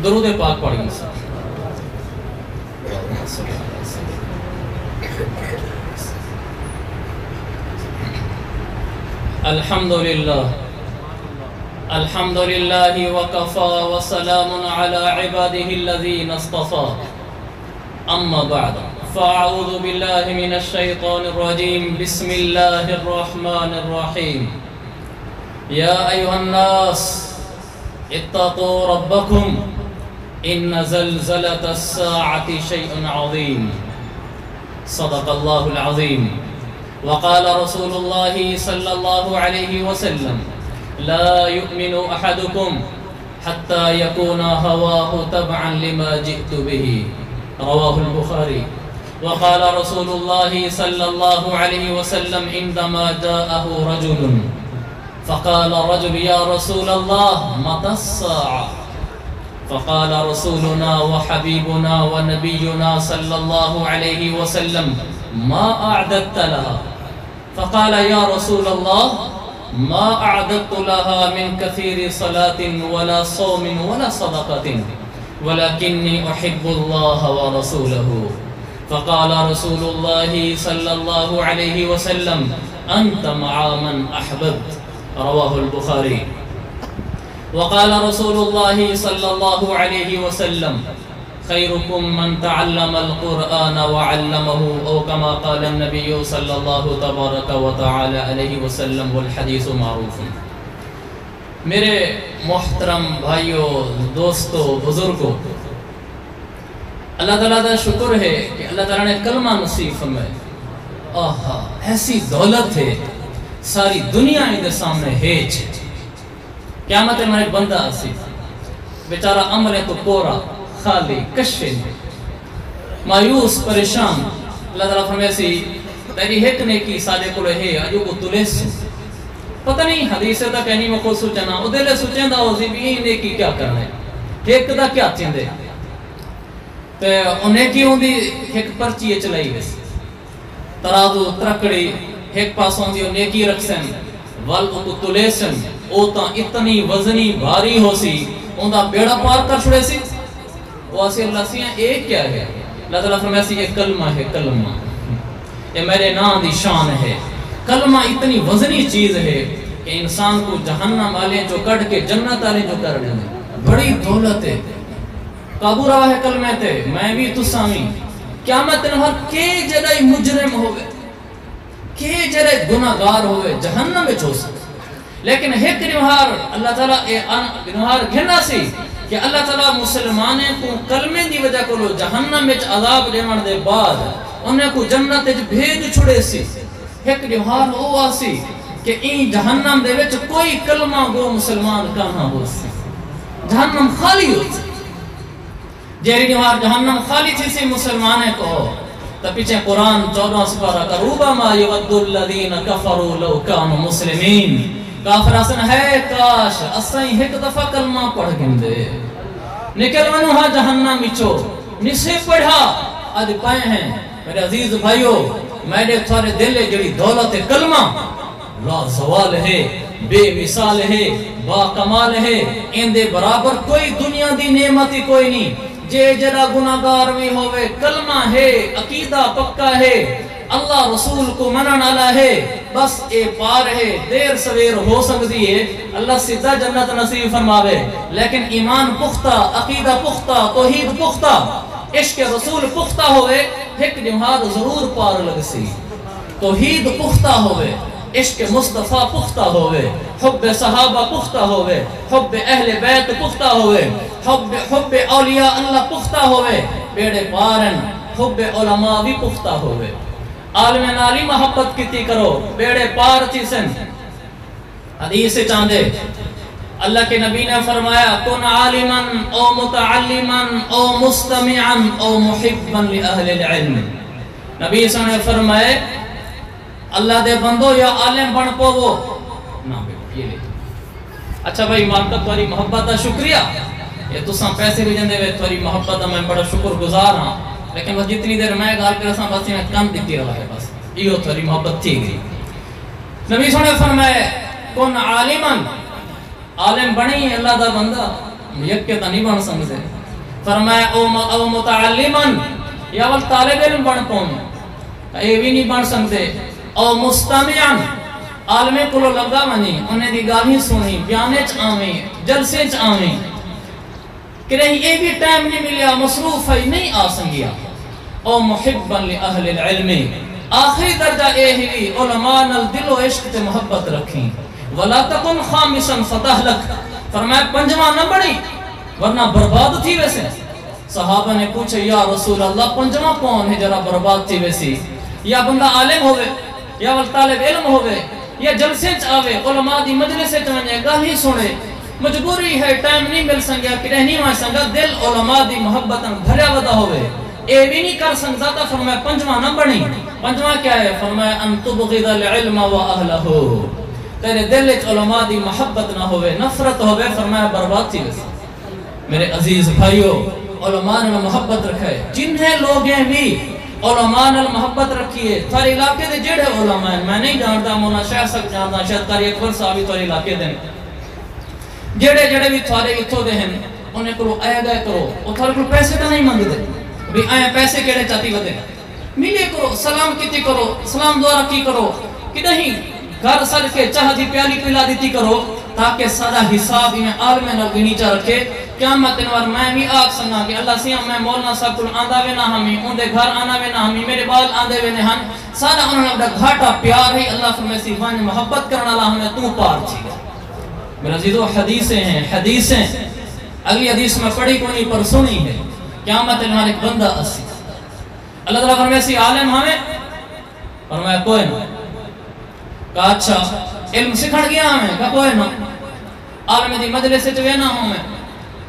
درود پاک پڑھیں گے. الحمدللہ الحمدللہ وکفا وسلام علی عباده الذین اصطفى. اما بعد فاعوذ باللہ من الشیطان الرجیم. بسم اللہ الرحمن الرحیم. یا ایھا الناس اتقوا ربکم ان زلزلۃ الساعۃ شیء عظیم. صدق اللہ العظیم. وقال رسول الله صلى الله عليه وسلم لا يؤمن أحدكم حتى يكون هواه تبعا لما جئت به. رواه البخاري. وقال رسول الله صلى الله عليه وسلم عندما جاءه رجل فقال رجل يا رسول الله متى الساعة؟ فقال رسولنا وحبيبنا ونبينا صلى الله عليه وسلم ما أعددت لها؟ فقال يا رسول الله ما أعددت لها من كثير صلاة ولا صوم ولا صدقة ولكني أحب الله ورسوله. فقال رسول الله صلى الله عليه وسلم أنت مع من أحببت. رواه البخاري. وقال رسول الله صلى الله عليه وسلم خيركم من تعلم القرآن وعلمه او كما قال النبي صلى الله تبارك وتعالى عليه وسلم والحديث معروف. میرے محترم بھائیوں، دوستوں، بزرگوں، اللہ تعالیٰ کا شکر ہے کہ اللہ تعالیٰ نے کلمہ نصیب فرمائے. آہا ایسی دولت ہے، ساری دنیا ان کے سامنے ہیچ. قیامت میں بندہ اسی بیچارہ عملے تو پورا خالی کشے مایوس پریشان. اللہ تعالیٰ فرمائے سی تیری ایک نیکی سادے کو رہے اجو کو تلیس. پتہ نہیں حدیث دا کہنی میں کو سوچنا او دلے سوچیں دا ہو سی بھی یہ نیکی کیا کرنا ہے، ایک دا کیا چیندے تو ان نیکی ہوں دی ایک پرچی چلائی بس ترادو ترکڑی ایک پاسوں دی نیکی رکھسن وال کو تلیسن او تا اتنی وزنی بھاری ہو سی ان دا بیڑا پار کر چھڑے سی. وہ اسی اللہ سے ایک کیا ہے؟ اللہ تعالیٰ فرمایا سی یہ کلمہ ہے. کلمہ یہ میرے نام دی شان ہے. کلمہ اتنی وزنی چیز ہے کہ انسان کو جہنم والے جو کٹ کے جنت والے جو کر دیں بڑی دولت ہے. قابو رہا ہے کلمہ تے میں بھی تو سامی قیامت نہر کے جڑے مجرم ہوئے کے جڑے گناہگار ہوئے جہنم میں چھو سکتے. لیکن ایک گنہار اللہ تعالیٰ گنہار گھنا سی کہ اللہ تعالیٰ مسلمانے کو کلمے دی وجہ کو جہنم میں عذاب دیوان دے بعد انہیں کو جنت بھیج چھڑے سی. ایک گنہار ہو آسی کہ این جہنم دے وچ کوئی کلمہ گو مسلمان کہاں ہو سی، جہنم خالی ہو سی. جیری گنہار جہنم خالی تھی سی مسلمانے کو تو پیچھے قرآن 14 سپارہ کا رُوبَمَا يَوَدُّ الَّذِينَ كَفَرُوا لَوْ كَانُوا مُسْلِمِينَ. کافر حسن ہے کاش اسائیں ایک دفعہ کلمہ پڑھ گندے نکل منو ہاں جہنم مچو نسے پڑھا آج پائے ہیں. میرے عزیز بھائیو میرے تھوڑے دلے جڑی دولت کلمہ لا زوال ہے، بے مثال ہے، با کمال ہے. ان دے برابر کوئی دنیا دی نعمتی کوئی نہیں. جے جڑا گناہگار بھی ہوئے کلمہ ہے، عقیدہ پکا ہے، اللہ رسول کو منن والا ہے، بس اے پار ہے. دیر سویر ہو سکتی ہے اللہ سیدھا جنت نصیب فرماوے، لیکن ایمان پختہ، عقیدہ پختہ، توحید پختہ، عشق رسول پختہ ہوئے ایک جمہار ضرور پار لگ سی. توحید پختہ ہوئے، عشق مصطفیٰ پختہ ہوئے، حب صحابہ پختہ ہوئے، حب اہل بیت پختہ ہوئے، حب اولیاء اللہ پختہ ہوئے، بیڑے پارن حب علماء بھی پختہ ہوئے. عالم نالی محبت کتی کرو بیڑے پار تھی سن. حدیث چاندے اللہ کے نبی نے فرمایا کن عالما او متعلما او مستمعا او محبا لأہل العلم. نبی صلی اللہ علیہ وسلم نے فرمائے اللہ دے بندو یا عالم بن پوو نا یہ لے. اچھا بھائی مانتا تھوڑی محبت دا شکریہ، یہ تو ساں پیسے بھی جندے ہوئے تھوڑی محبت دا میں بڑا شکر گزار ہاں، لیکن بس جتنی دیر میں گال کر رساں بس میں کم دیتی رہا ہے. بس یہ تھوڑی محبت تھی گئی. نبی صلی اللہ علیہ وسلم نے فرمایا کن عالما، عالم بنی اللہ دا بندہ یکے تا نہیں بن سکتے فرمایا او متعلمن یا ول طالب علم بن پون اے بھی نہیں بن سکتے او مستمعن عالمے کو لگا ونی انہیں دی گالی سنی بیانے چ آویں جلسے چ آویں کہ نہیں اے بھی ٹائم نہیں ملیا مصروف ہے نہیں آ سنگیا او محبا لأہل العلم آخری درجہ اے ہی علماء نال دل و عشق تے محبت رکھیں ولا تکن خامسا فتہلک فرمایا پنجواں نہ بڑی ورنہ برباد تھی ویسے صحابہ نے پوچھا یا رسول اللہ پنجواں کون ہے جرا برباد تھی ویسی یا بندہ عالم ہوئے یا طالب علم ہوئے یا جلسے آوے علماء دی مجلس چاہنے گاہی سنے مجبوری ہے ٹائم نہیں مل سنگیا کہ نہیں وہاں سنگا دل علماء دی محبت بھریا ودا ہوئے اے بھی نہیں کر سکتا تھا فرمایا پنجواں نہ بنی پنجواں کیا ہے فرمایا ان تبغض العلم و اہلہ تیرے دل وچ علماء دی محبت نہ ہوئے نفرت ہوئے فرمایا برباد تھی ویسے میرے عزیز بھائیو علماء نے محبت رکھے جنہیں لوگیں بھی علماء نے محبت رکھیے تھارے علاقے دے جڑے علماء ہیں میں نہیں جانتا مولانا شیخ صاحب جانتا شاید قاری اکبر صاحب ہی تھارے علاقے دے جڑے بھی تھارے اتھو دے ہیں انہیں کرو آیا گئے کرو وہ تھارے کو پیسے کا نہیں مانگ دے بھی آیا پیسے کیڑے چاہتی ودے ملے کرو سلام کیتی کرو سلام دعا رکھی کرو کہ نہیں گھر سر کے چاہ دی پیالی پلا دیتی کرو تاکہ سارا حساب میں عالم نال نیچا رکھے قیامت انوار میں بھی آگ سنگا کہ اللہ سیاں میں مولانا صاحب کو آندھا وے نہ ہمیں ان دے گھر آنا وے نہ ہمیں میرے بال آندھے وے نہ ہم سارا انہوں نے اپنا گھاٹا پیار ہے اللہ فرمائے سی وان محبت کرنا اللہ ہمیں تو پار چھی گا میرا عزیزو حدیثیں اگلی حدیث میں پڑھی کو نہیں پر سنی ہے قیامت انوار ایک بندہ اسی اللہ تعالیٰ فرمائے سی عالم ہمیں فرمایا کوئی نہ کہا اچھا علم سکھڑ گیا ہمیں کہا کوئی نہ عالم دی مجلس سے چوے نہ ہوں میں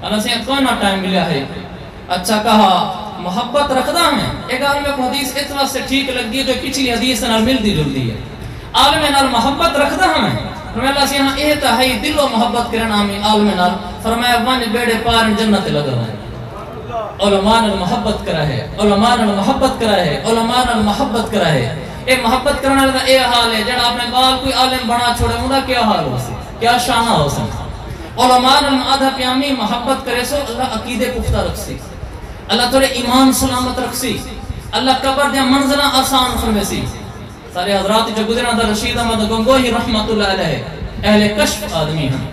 اللہ سے کوئی نہ ٹائم ملیا ہے اچھا کہا محبت رکھدا ہمیں ایک عالم کو حدیث اتنا سے ٹھیک لگ دی جو پچھلی حدیث نال ملتی جلتی ہے عالم نال محبت رکھدا ہمیں فرمایا اللہ سے یہاں اہتا ہے دل و محبت کرنا ہمیں عالم نال فرمایا ون بیڑے پار جنت لگا ہے علماء نال محبت کرا ہے علماء نال محبت کرا ہے علماء نال محبت کرا ہے اے محبت کرنا لگا اے حال ہے جڑا اپنے بال کوئی عالم بنا چھوڑے ہوں کیا حال ہو سی کیا شانہ ہو سی علماء آدھا پیامی محبت کرے سو اللہ عقیدے پختہ رکھ سی اللہ تھوڑے ایمان سلامت رکھ سی اللہ قبر دیا منزلہ آسان فرمے سی سارے حضرات جو گزرنا تھا رشید احمد گنگوہی رحمت اللہ علیہ اہل کشف آدمی ہم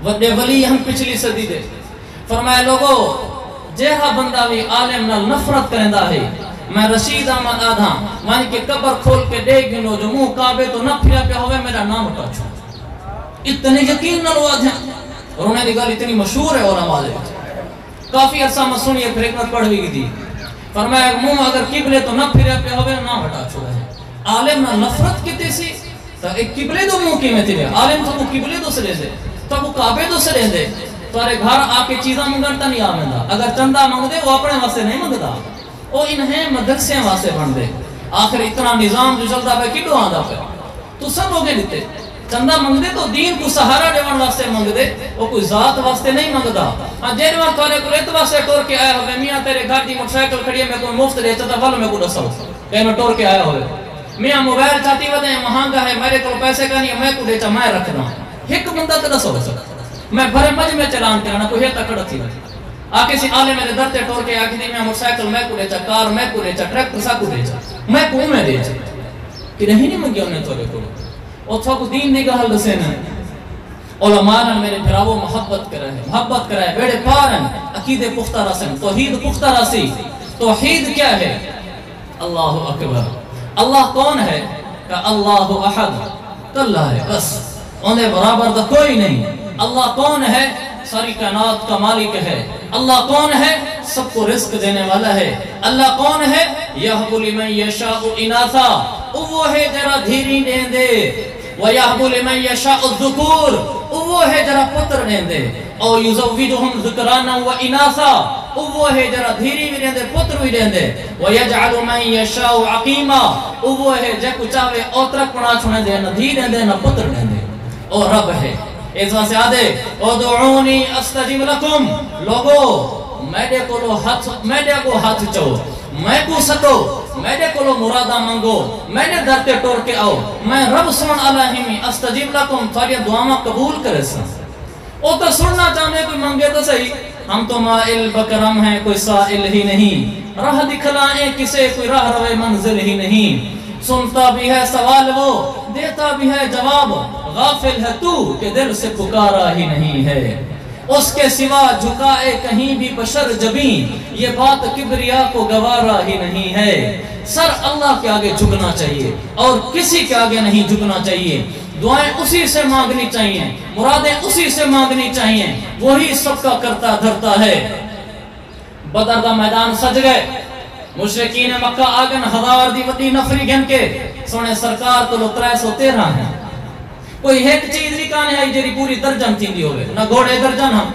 وڈے ولی ہم پچھلی صدی دے فرمایا لوگو جہاں بندہ بھی عالم نال نفرت کرندہ ہے میں رشید احمد آدھا مانی کہ قبر کھول کے دیکھ گنو جو منہ کعبے تو نہ پھریا پہ ہوئے میرا نام اٹھا چھو اتنے یقین نہ لوا دھیاں اور انہیں دی گل اتنی مشہور ہے علماء دے کافی عرصہ میں سنی ایک حکمت پڑھ بھی دی فرمایا منہ اگر قبلے تو نہ پھریا پہ ہوئے نام اٹھا چھو ہے عالم نہ نفرت کتے سی تو ایک قبلے تو منہ کی میں تھی عالم تو قبلے تو سرے دے تو وہ کعبے تو سرے دے تو ارے گھر آ کے چیزاں منگنتا نہیں آمدہ اگر چندہ منگ دے وہ اپنے واسطے نہیں منگتا وہ انہیں مدرسے واسطے بن دے آخر اتنا نظام جو چلتا پہ کیوں آدھا پہ تو سب لوگے دیتے چندہ منگ دے تو دین کو سہارا دیوان واسطے منگ دے وہ کوئی ذات واسطے نہیں منگتا ہاں جیروان توارے کو ریت واسطے ٹور کے آیا ہوئے میاں تیرے گھر دی موٹر سائیکل کھڑی ہے میں کوئی مفت دے چاہتا والو میں کو ڈساؤ کہ میں ٹور کے آیا ہوئے میاں موبائل چاہتی ودے ہیں مہانگا ہے میرے کو پیسے کا نہیں ہے میں کو دے چاہ میں رکھ رہا ہوں ایک بندہ تو ڈساؤ میں بھرے مجھ میں چلان کرنا کوئی ہے تکڑ تھی آکے سی آلے میرے درتے ٹور کے آکے دی میں موٹر سائیکل میں کو دے چاہ کار میں کو دے چاہ ٹریکٹر سا کو دے چاہ میں کو میں دے چاہ کہ نہیں منگیا انہیں تورے کو اور تو کو دین نگاہ لسینا علماء نے میرے بھراو محبت کرا ہے بیڑے پارن عقید پختہ رسن توحید پختہ رسی توحید کیا ہے اللہ اکبر اللہ کون ہے کہ اللہ احد اللہ ہے بس انہیں برابر دا کوئی نہیں اللہ کون ہے ساری کائنات کا مالک ہے اللہ کون ہے سب کو رزق دینے والا ہے اللہ کون ہے یہب لمن یشاء اناثا وہ ہے جرا دھیری دین دے وَيَحْبُ لِمَنْ يَشَاءُ الذُّكُورِ وہ ہے جرا پتر دین دے او يُزَوِّجُهُمْ ذُكْرَانًا وَإِنَاثًا وہ ہے جرا دھیری بھی دین دے پتر بھی دین دے وَيَجْعَلُ مَنْ يَشَاءُ عَقِيمًا وہ ہے جے کو چاہے اوترک پڑا چھوڑے دے نہ دھی دین دے نہ پتر دین دے او رب ہے اس واسطے آدھے ادعونی استجب لکم لوگو میرے کو ہاتھ چاہو میں کو سکو میرے کو مرادہ منگو میرے درتے ٹور کے آؤ میں رب سن علیہمی استجب لکم تھوڑی دعاما قبول کرے سن وہ تو سننا چاہنے کوئی منگے تو صحیح، ہم تو مائل بکرم ہیں کوئی سائل ہی نہیں، راہ دکھلائیں کسے کوئی راہ روے منزل ہی نہیں، سنتا بھی ہے سوال وہ دیتا بھی ہے جواب، غافل ہے تو کہ دل سے پکارا ہی نہیں ہے، اس کے سوا جھکائے کہیں بھی بشر جبیں، یہ بات کبریا کو گوارا ہی نہیں ہے، سر اللہ کے آگے جھکنا چاہیے اور کسی کے آگے نہیں جھکنا چاہیے، دعائیں اسی سے مانگنی چاہیے، مرادیں اسی سے مانگنی چاہیے، وہی سب کا کرتا دھرتا ہے۔ بدر دا میدان سج گئے، مشرکین مکہ آگن ہزار دی وڈی نفری گھن کے سونے سرکار تو لو 313 ہیں، کوئی ایک چیز نہیں کہنے ہے جیری پوری درجن تھی دی ہوئے، نہ گھوڑے درجن ہم،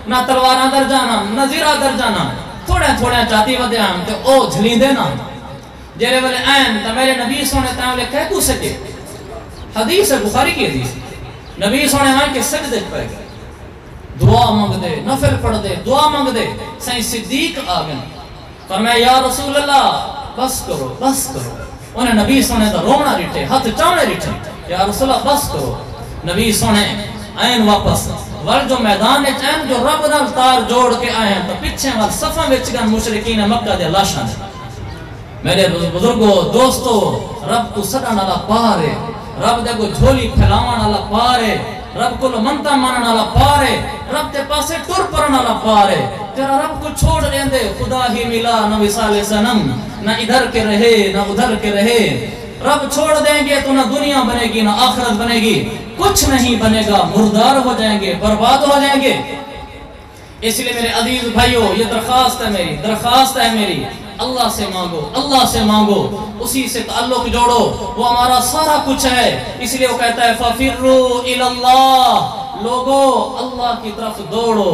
نہ تلوارہ درجن ہم، نہ زیرہ درجن ہم، تھوڑے تھوڑے چاہتی ودے ہم، تو او جھلیں دینا جیرے والے این تا میرے نبی سونے تاں لے کہہ کو سکے، حدیث ہے بخاری کی حدیث، نبی سونے آئیں کہ سجدے پہ گئے، دعا مانگ دے، نفل پڑھ دے، دعا مانگ دے، سائیں صدیق آگن فرمایا یا رسول اللہ بس کرو بس کرو، انہیں نبی سونے دا رونا رٹھے، ہاتھ چاونے رٹھے، یا رسول اللہ بس کرو، نبی سونے آئین واپس ور جو میدان چین جو رب نال تار جوڑ کے آئے ہیں تو پچھے وال صفہ وچگن مشرکین مکہ دے لاشاں دے، میرے بزرگوں دوستو رب کو سڑن والا پارے، رب دے کو جھولی پھیلاون والا پارے، رب کو منتا مانن والا پارے، رب تے پاسے ٹر پرن والا پارے، تیرا رب کو چھوڑ دیں دے، خدا ہی ملا نہ وصال صنم، نہ ادھر کے رہے نہ ادھر کے رہے، رب چھوڑ دیں گے تو نہ دنیا بنے گی نہ آخرت بنے گی، کچھ نہیں بنے گا، مردار ہو جائیں گے، برباد ہو جائیں گے۔ اس لیے میرے عزیز بھائیو یہ درخواست ہے میری، اللہ سے مانگو، اللہ سے مانگو، اسی سے تعلق جوڑو، وہ ہمارا سارا کچھ ہے، اس لیے وہ کہتا ہے فَفِرُّوا إِلَى اللَّهِ، لوگو اللہ کی طرف دوڑو،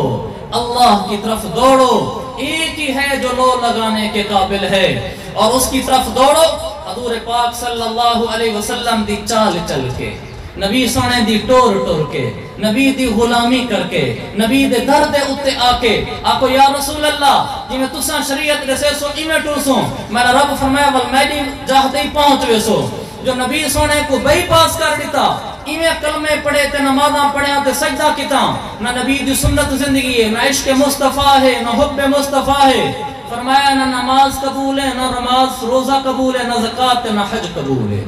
اللہ کی طرف دوڑو، ایک ہی ہے جو لو لگانے کے قابل ہے، اور اس کی طرف دوڑو حضور پاک صلی اللہ علیہ وسلم دی چال چل کے، نبی سونے دی ٹور ٹور کے، نبی دی غلامی کر کے، نبی دے درد اتے آکے آکو یا رسول اللہ جی میں تساں شریعت رسے سو ایمیں ٹورسوں، میرا رب فرمایا والمیڈی جاہدے ہی پہنچ ویسو، جو نبی سونے کو بئی پاس کر دیتا، ایمیں کلمے پڑھے تے نمازاں پڑھے تے سجدہ کیتا، نہ نبی دی سنت زندگی ہے، نہ عشق مصطفیٰ ہے، نہ حب مصطفیٰ ہے، فرمایا نہ نماز قبول ہے، نہ نماز روزہ قبول ہے، نہ زکاة نہ حج قبول ہے،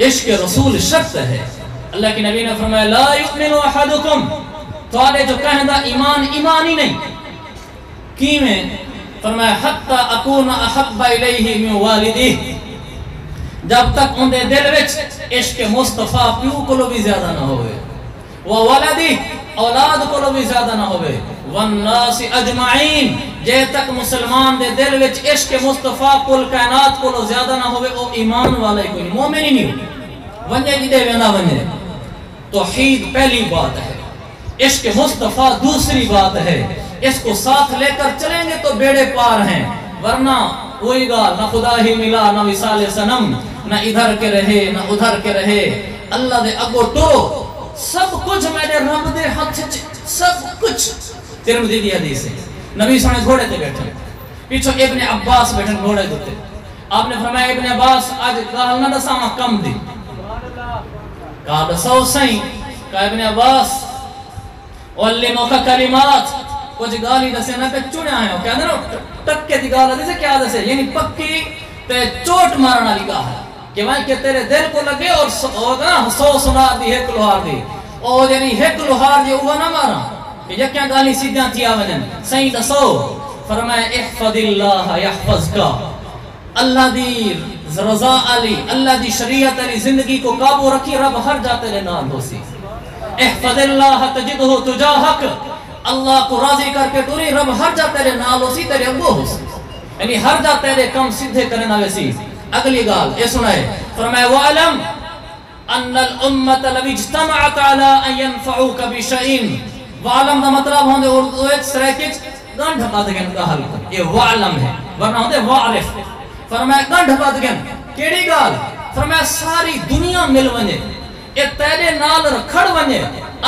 عشق رسول شرط ہے۔ اللہ کی نبی نے فرمایا لا یؤمن احدکم، توڑے جو کہندہ ایمان ہی نہیں، کیویں فرمایا حتی اکون احب الیہ من والدی، جب تک ان دے دل وچ عشق مصطفیٰ پیو کو بھی زیادہ نہ ہوئے، وولدی اولاد کو بھی زیادہ نہ ہوئے، والناس اجمعین، جے تک مسلمان دے دل وچ عشق مصطفیٰ کل کائنات کو زیادہ نہ ہوئے، او ایمان والا ہی کوئی مومن ہی نہیں ہوئے، ونجے جی دے وینا ونجے، توحید پہلی بات ہے، عشق مصطفیٰ دوسری بات ہے، اس کو ساتھ لے کر چلیں گے تو بیڑے پار ہیں، ورنہ وہی گا نہ خدا ہی ملا نہ وصال صنم، نہ ادھر کے رہے نہ ادھر کے رہے، اللہ دے اگو ٹرو، سب کچھ میرے رب دے ہاتھ سب کچھ۔ ترمذی دی حدیث ہے، نبی صلی اللہ علیہ وسلم گھوڑے تے بیٹھے، پیچھو ابن عباس بیٹھے گھوڑے دوتے، آپ نے فرمایا ابن عباس آج کہا نہ دساما کم دی، کہا دساو سائیں، کہا ابن عباس وَعَلِّمُكَ کلمات، کچھ گالی دسے نہ کہ چنے آئے ہو، کہا نا ٹکے دی گالا دسے کیا دسے، یعنی پکی تے چوٹ مارنا لگا ہے، کہ وہاں کہ تیرے دل کو لگے اور 100 سنا دی ایک لوہار دی، اور یعنی ایک لوہار دی اوہ نہ مارا، کہ یہ کیا گالی سیدھیاں تھی آوجن، سائیں دسو، فرمائے احفظ اللہ یحفظکا، اللہ دی رضا علی، اللہ دی شریعت علی زندگی کو قابو رکھی، رب ہر جا تیرے نال ہو سی، احفظ اللہ تجدہ تجاہک، اللہ کو راضی کر کے ٹوری، رب ہر جا تیرے نال ہو سی، تیرے اگو ہو سی، یعنی ہر جا تیرے کم سدھے کرنا ویسی۔ اگلی گال یہ سنائے، فرمائے وَعَلَمْ أَنَّ الْأُمَّةَ لَوِ اجْتَمَعَتْ عَلَىٰ أَن يَنْفَعُوكَ بِشَيْءٍ، وَعَلَمْ دا مطلب ہوندے اردو ایک سریکچ گن ڈھپا دگن کا حل کر، یہ وعلم ہے، ورنہ ہوندے وعرف، فرمائے گن ڈھپا دگن، کیڑی گال؟ فرمائے ساری دنیا مل ونجے، یہ تیرے نال رکھڑ ونجے،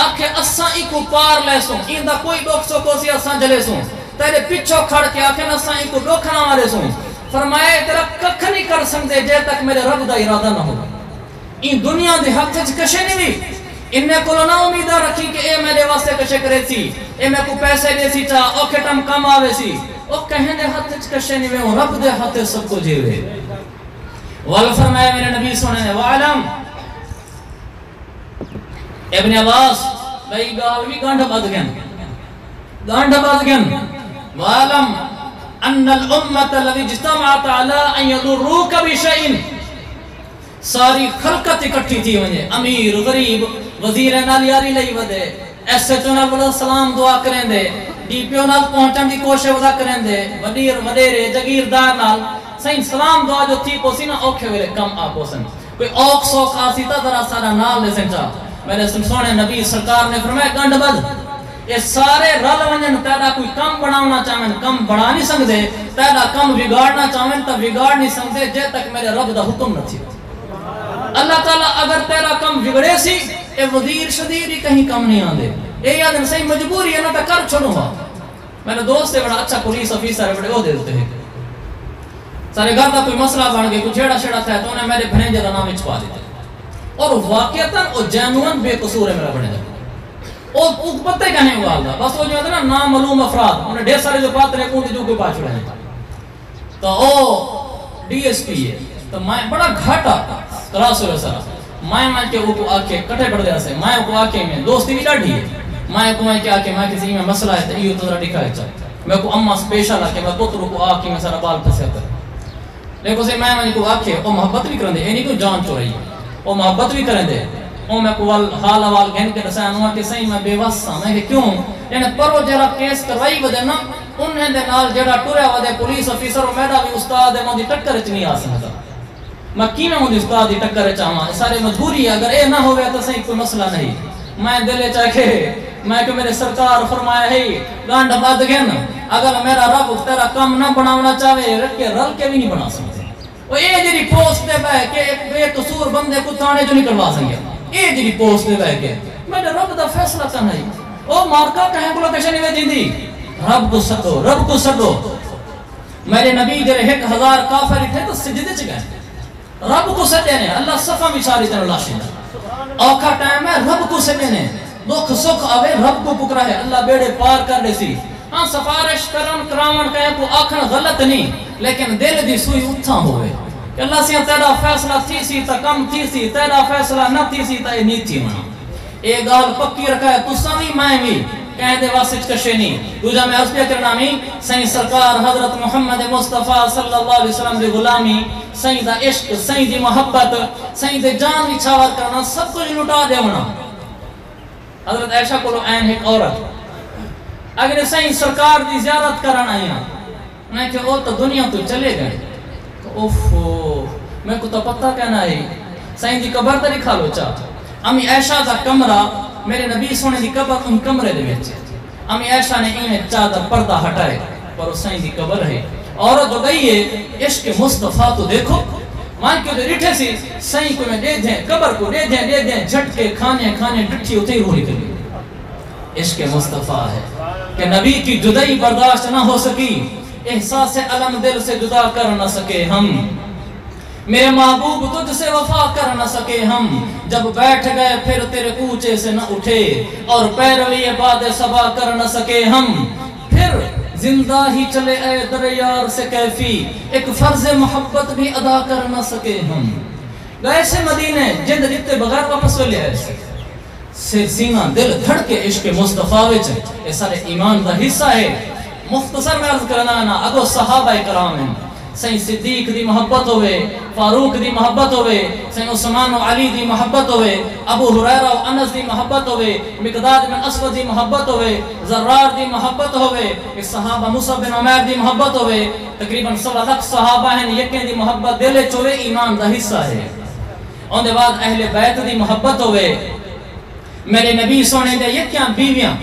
آکھے اساں ایکو پار لے سوں، ایندہ کوئی ڈوک سو کوسی اساں جلے سوں، تیرے پچھو کھڑ کے آکھے اساں ایکو ڈوکھنا مارے سوں، فرمائے تیرا ککھ نہیں کر سکتے جے تک میرے رب دا ارادہ نہ ہوگا، این دنیا دے حق چھ کشے نہیں بھی، انہیں کو نہ امیدہ رکھی کہ اے میرے واسطے کشے کرے سی، اے میں کو پیسے دے سی چاہ اوکے ٹم کم آوے سی، او کہیں دے ہاتھ کشے نہیں میں رب دے ہاتھ سب کو جیوے۔ وال فرمایا میرے نبی سنے نے وعلم ابن عباس بھئی گاوی گانڈ بد گن وعلم ان الامت الذي اجتمعت على ان يضروك بشيء، ساری خلقت اکٹھی تھی ونجے، امیر غریب وزیر نال یاری لئی ودے، ایس ایچ او نال بڑا سلام دعا کریں دے، ڈی پی او نال پہنچن دی کوشش ودا کریں دے، وڈیرے جگیردار نال سائیں سلام دعا جو تھی پوسی نا اوکھے ویلے کم آ پوسن، کوئی اوک سوک آسی تا ذرا سارا نال لے سنچا۔ میرے سونے نبی سرکار نے فرمایا گنڈ بد یہ سارے رل ونجن تیرا کوئی کم بڑھاونا چاہیں کم بڑھا نہیں سکتے، تیرا کم بگاڑنا چاہیں تو بگاڑ نہیں سکتے جے تک میرے رب دا حکم نہ تھی۔ اللہ تعالیٰ اگر تیرا کم بگڑے سی اے وزیر شدیر ہی کہیں کم نہیں آن دے، اے یادن صحیح مجبوری ہے نا تو کر چھوڑوں گا۔ میرے دوست سے بڑا اچھا پولیس آفیسر بڑے وہ دیتے ہیں، سارے گھر دا کوئی مسئلہ بن گئے کوئی جھیڑا شیڑا تھا تو انہیں میرے بھنیجے دا نام چھپا دیتے اور واقعتاً او جینوان بے قصور ہے میرا بھنیجا، او پتہ کہنے والا بس وہ جو ہے نا نامعلوم افراد انہیں ڈھیر سارے جو پاتر ہیں کونٹی جو کوئی پاس چھوڑے ہیں تو او ڈی ایس پی ہے تو میں بڑا گھاٹا کلاس ہو رہا سارا میں کے وہ کو آکے کٹھے پڑھ دیا سے میں کو آکے میں دوستی بھی ڈاڑھی ہے میں کو میں کے آکے میں کسی میں مسئلہ ہے تو یہ تو ذرا دکھائے چاہے میں کو اممہ سپیشل آکے میں پتروں کو آکے میں سارا بال پھسے کر لیکن سے میں کو آکے او محبت بھی کرن دے اینی کوئی جان چو رہی ہے او محبت بھی کرن دے او میں کو حال حوال گھن کے رسائن ہوا کہ صحیح میں بے واسطہ میں کہ کیوں یعنی پرو جرا کیس کروائی ودے نا انہیں دے نال جڑا ٹوریا ودے پولیس افیسر و میڈا بھی استاد ہے مجھے ٹکر چ نہیں آ سکتا میں کی میں مجھے استاد دی ٹکر چاہاں سارے مجبوری ہے اگر اے نہ ہوئے تو صحیح کوئی مسئلہ نہیں میں دلے چاہے میں کہ میرے سرکار فرمایا ہے گانڈ باد گن اگر میرا رب تیرا کم نہ بناونا چاہے رکھ کے رل کے بھی نہیں بنا سکتے وہ اے جڑی پوسٹ دے بہ کہ ایک بے قصور بندے کو تھانے جو نکلوا سکے اے جڑی پوسٹ دے بہ کہ میرے رب دا فیصلہ کرنا ہے او مارکا کہیں کو لوکیشن نہیں دیندی رب کو سدو میرے نبی جڑے 1000 کافر تھے تو سجدے چ گئے رب کو سدے نے اللہ صفا مشاری تے اللہ شین اوکھا ٹائم ہے رب کو سدے نے دکھ سکھ آوے رب کو پکرا ہے اللہ بیڑے پار کر دے سی ہاں سفارش کرن کراون کہیں کو آکھن غلط نہیں لیکن دل دی سوئی اتھا ہوئے کہ اللہ سے تیرا فیصلہ تھی سی تا کم تھی سی تیرا فیصلہ نہ تھی سی تا یہ نہیں تھی منا اے گال پکی رکھا ہے تو سمی میں بھی کہیں دے واسط کشے نہیں دوجہ میں عرض کرنا میں سین سرکار حضرت محمد مصطفیٰ صلی اللہ علیہ وسلم دے غلامی سین دا عشق سین دی محبت سین دے جان نچھاور کرنا سب کچھ لٹا دے ہونا حضرت عائشہ کو این ایک عورت اگر سین سرکار دی زیارت کرنا آیا میں کہ او تو دنیا تو چلے گئے اوفو میں کو تو پتہ کہنا ہے سین دی قبر تے لکھا لو چا امی عائشہ دا کمرہ میرے نبی سونے دی قبر ان کمرے دے وچ امی عائشہ نے ایویں چادر پردہ ہٹائے پر اس سائیں دی قبر ہے اور جو گئی ہے عشق مصطفیٰ تو دیکھو مان کے دے رٹھے سی سائیں کو میں دے دیں قبر کو دے دیں جھٹکے کھانے ڈٹھی ہوتے ہی رو نکلی عشق مصطفیٰ ہے کہ نبی کی جدائی برداشت نہ ہو سکی احساس علم دل سے جدا کر نہ سکے ہم میرے محبوب تجھ سے وفا کر نہ سکے ہم جب بیٹھ گئے پھر تیرے کوچے سے نہ اٹھے اور پیروی باد صبا کر نہ سکے ہم پھر زندہ ہی چلے اے دریار سے کیفی ایک فرض محبت بھی ادا کر نہ سکے ہم گئے سے مدینے جند جتے بغیر واپس لے آئے سے سینہ دل دھڑ کے عشق مصطفیٰ وچ یہ سارے ایمان دا حصہ ہے مختصر میں عرض کرنا نا اگو صحابہ کرام ہیں سین صدیق دی محبت ہوئے فاروق دی محبت ہوئے سین عثمان و علی دی محبت ہوئے ابو ہریرہ و انس دی محبت ہوئے مقداد بن اسود دی محبت ہوئے زرار دی محبت ہوئے اس صحابہ مصعب بن عمیر دی محبت ہوئے تقریباً 100 لاکھ صحابہ ہیں یکیں دی محبت دلے چوے ایمان دا حصہ ہے ان دے بعد اہل بیت دی محبت ہوئے میرے نبی سونے دے یکیاں بیویاں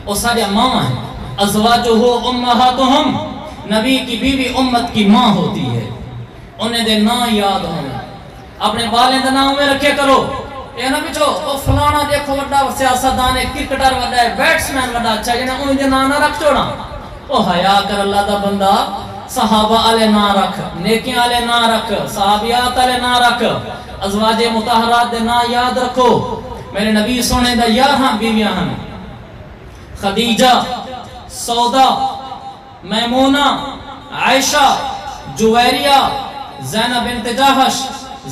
اور سارے ماما ہیں ازواجہو امہاتہم نبی کی بیوی امت کی ماں ہوتی ہے انہیں دے نا یاد ہونا اپنے بالیں دے نام میں رکھے کرو اے نا بچو او فلانا دیکھو وڈا سیاستدان ہے کرکٹر وڈا ہے بیٹسمین وڈا اچھا جنہیں انہیں دے نا نہ رکھ چھوڑا او حیا کر اللہ دا بندہ صحابہ آلے نا رکھ نیکیاں آلے نا رکھ صحابیات آلے نا رکھ ازواج مطہرات دے نا یاد رکھو میرے نبی سونے دا 11 بیویاں ہیں، خدیجہ، سودا، میمونہ، عائشہ، جویریہ، زینب بنت جاحش،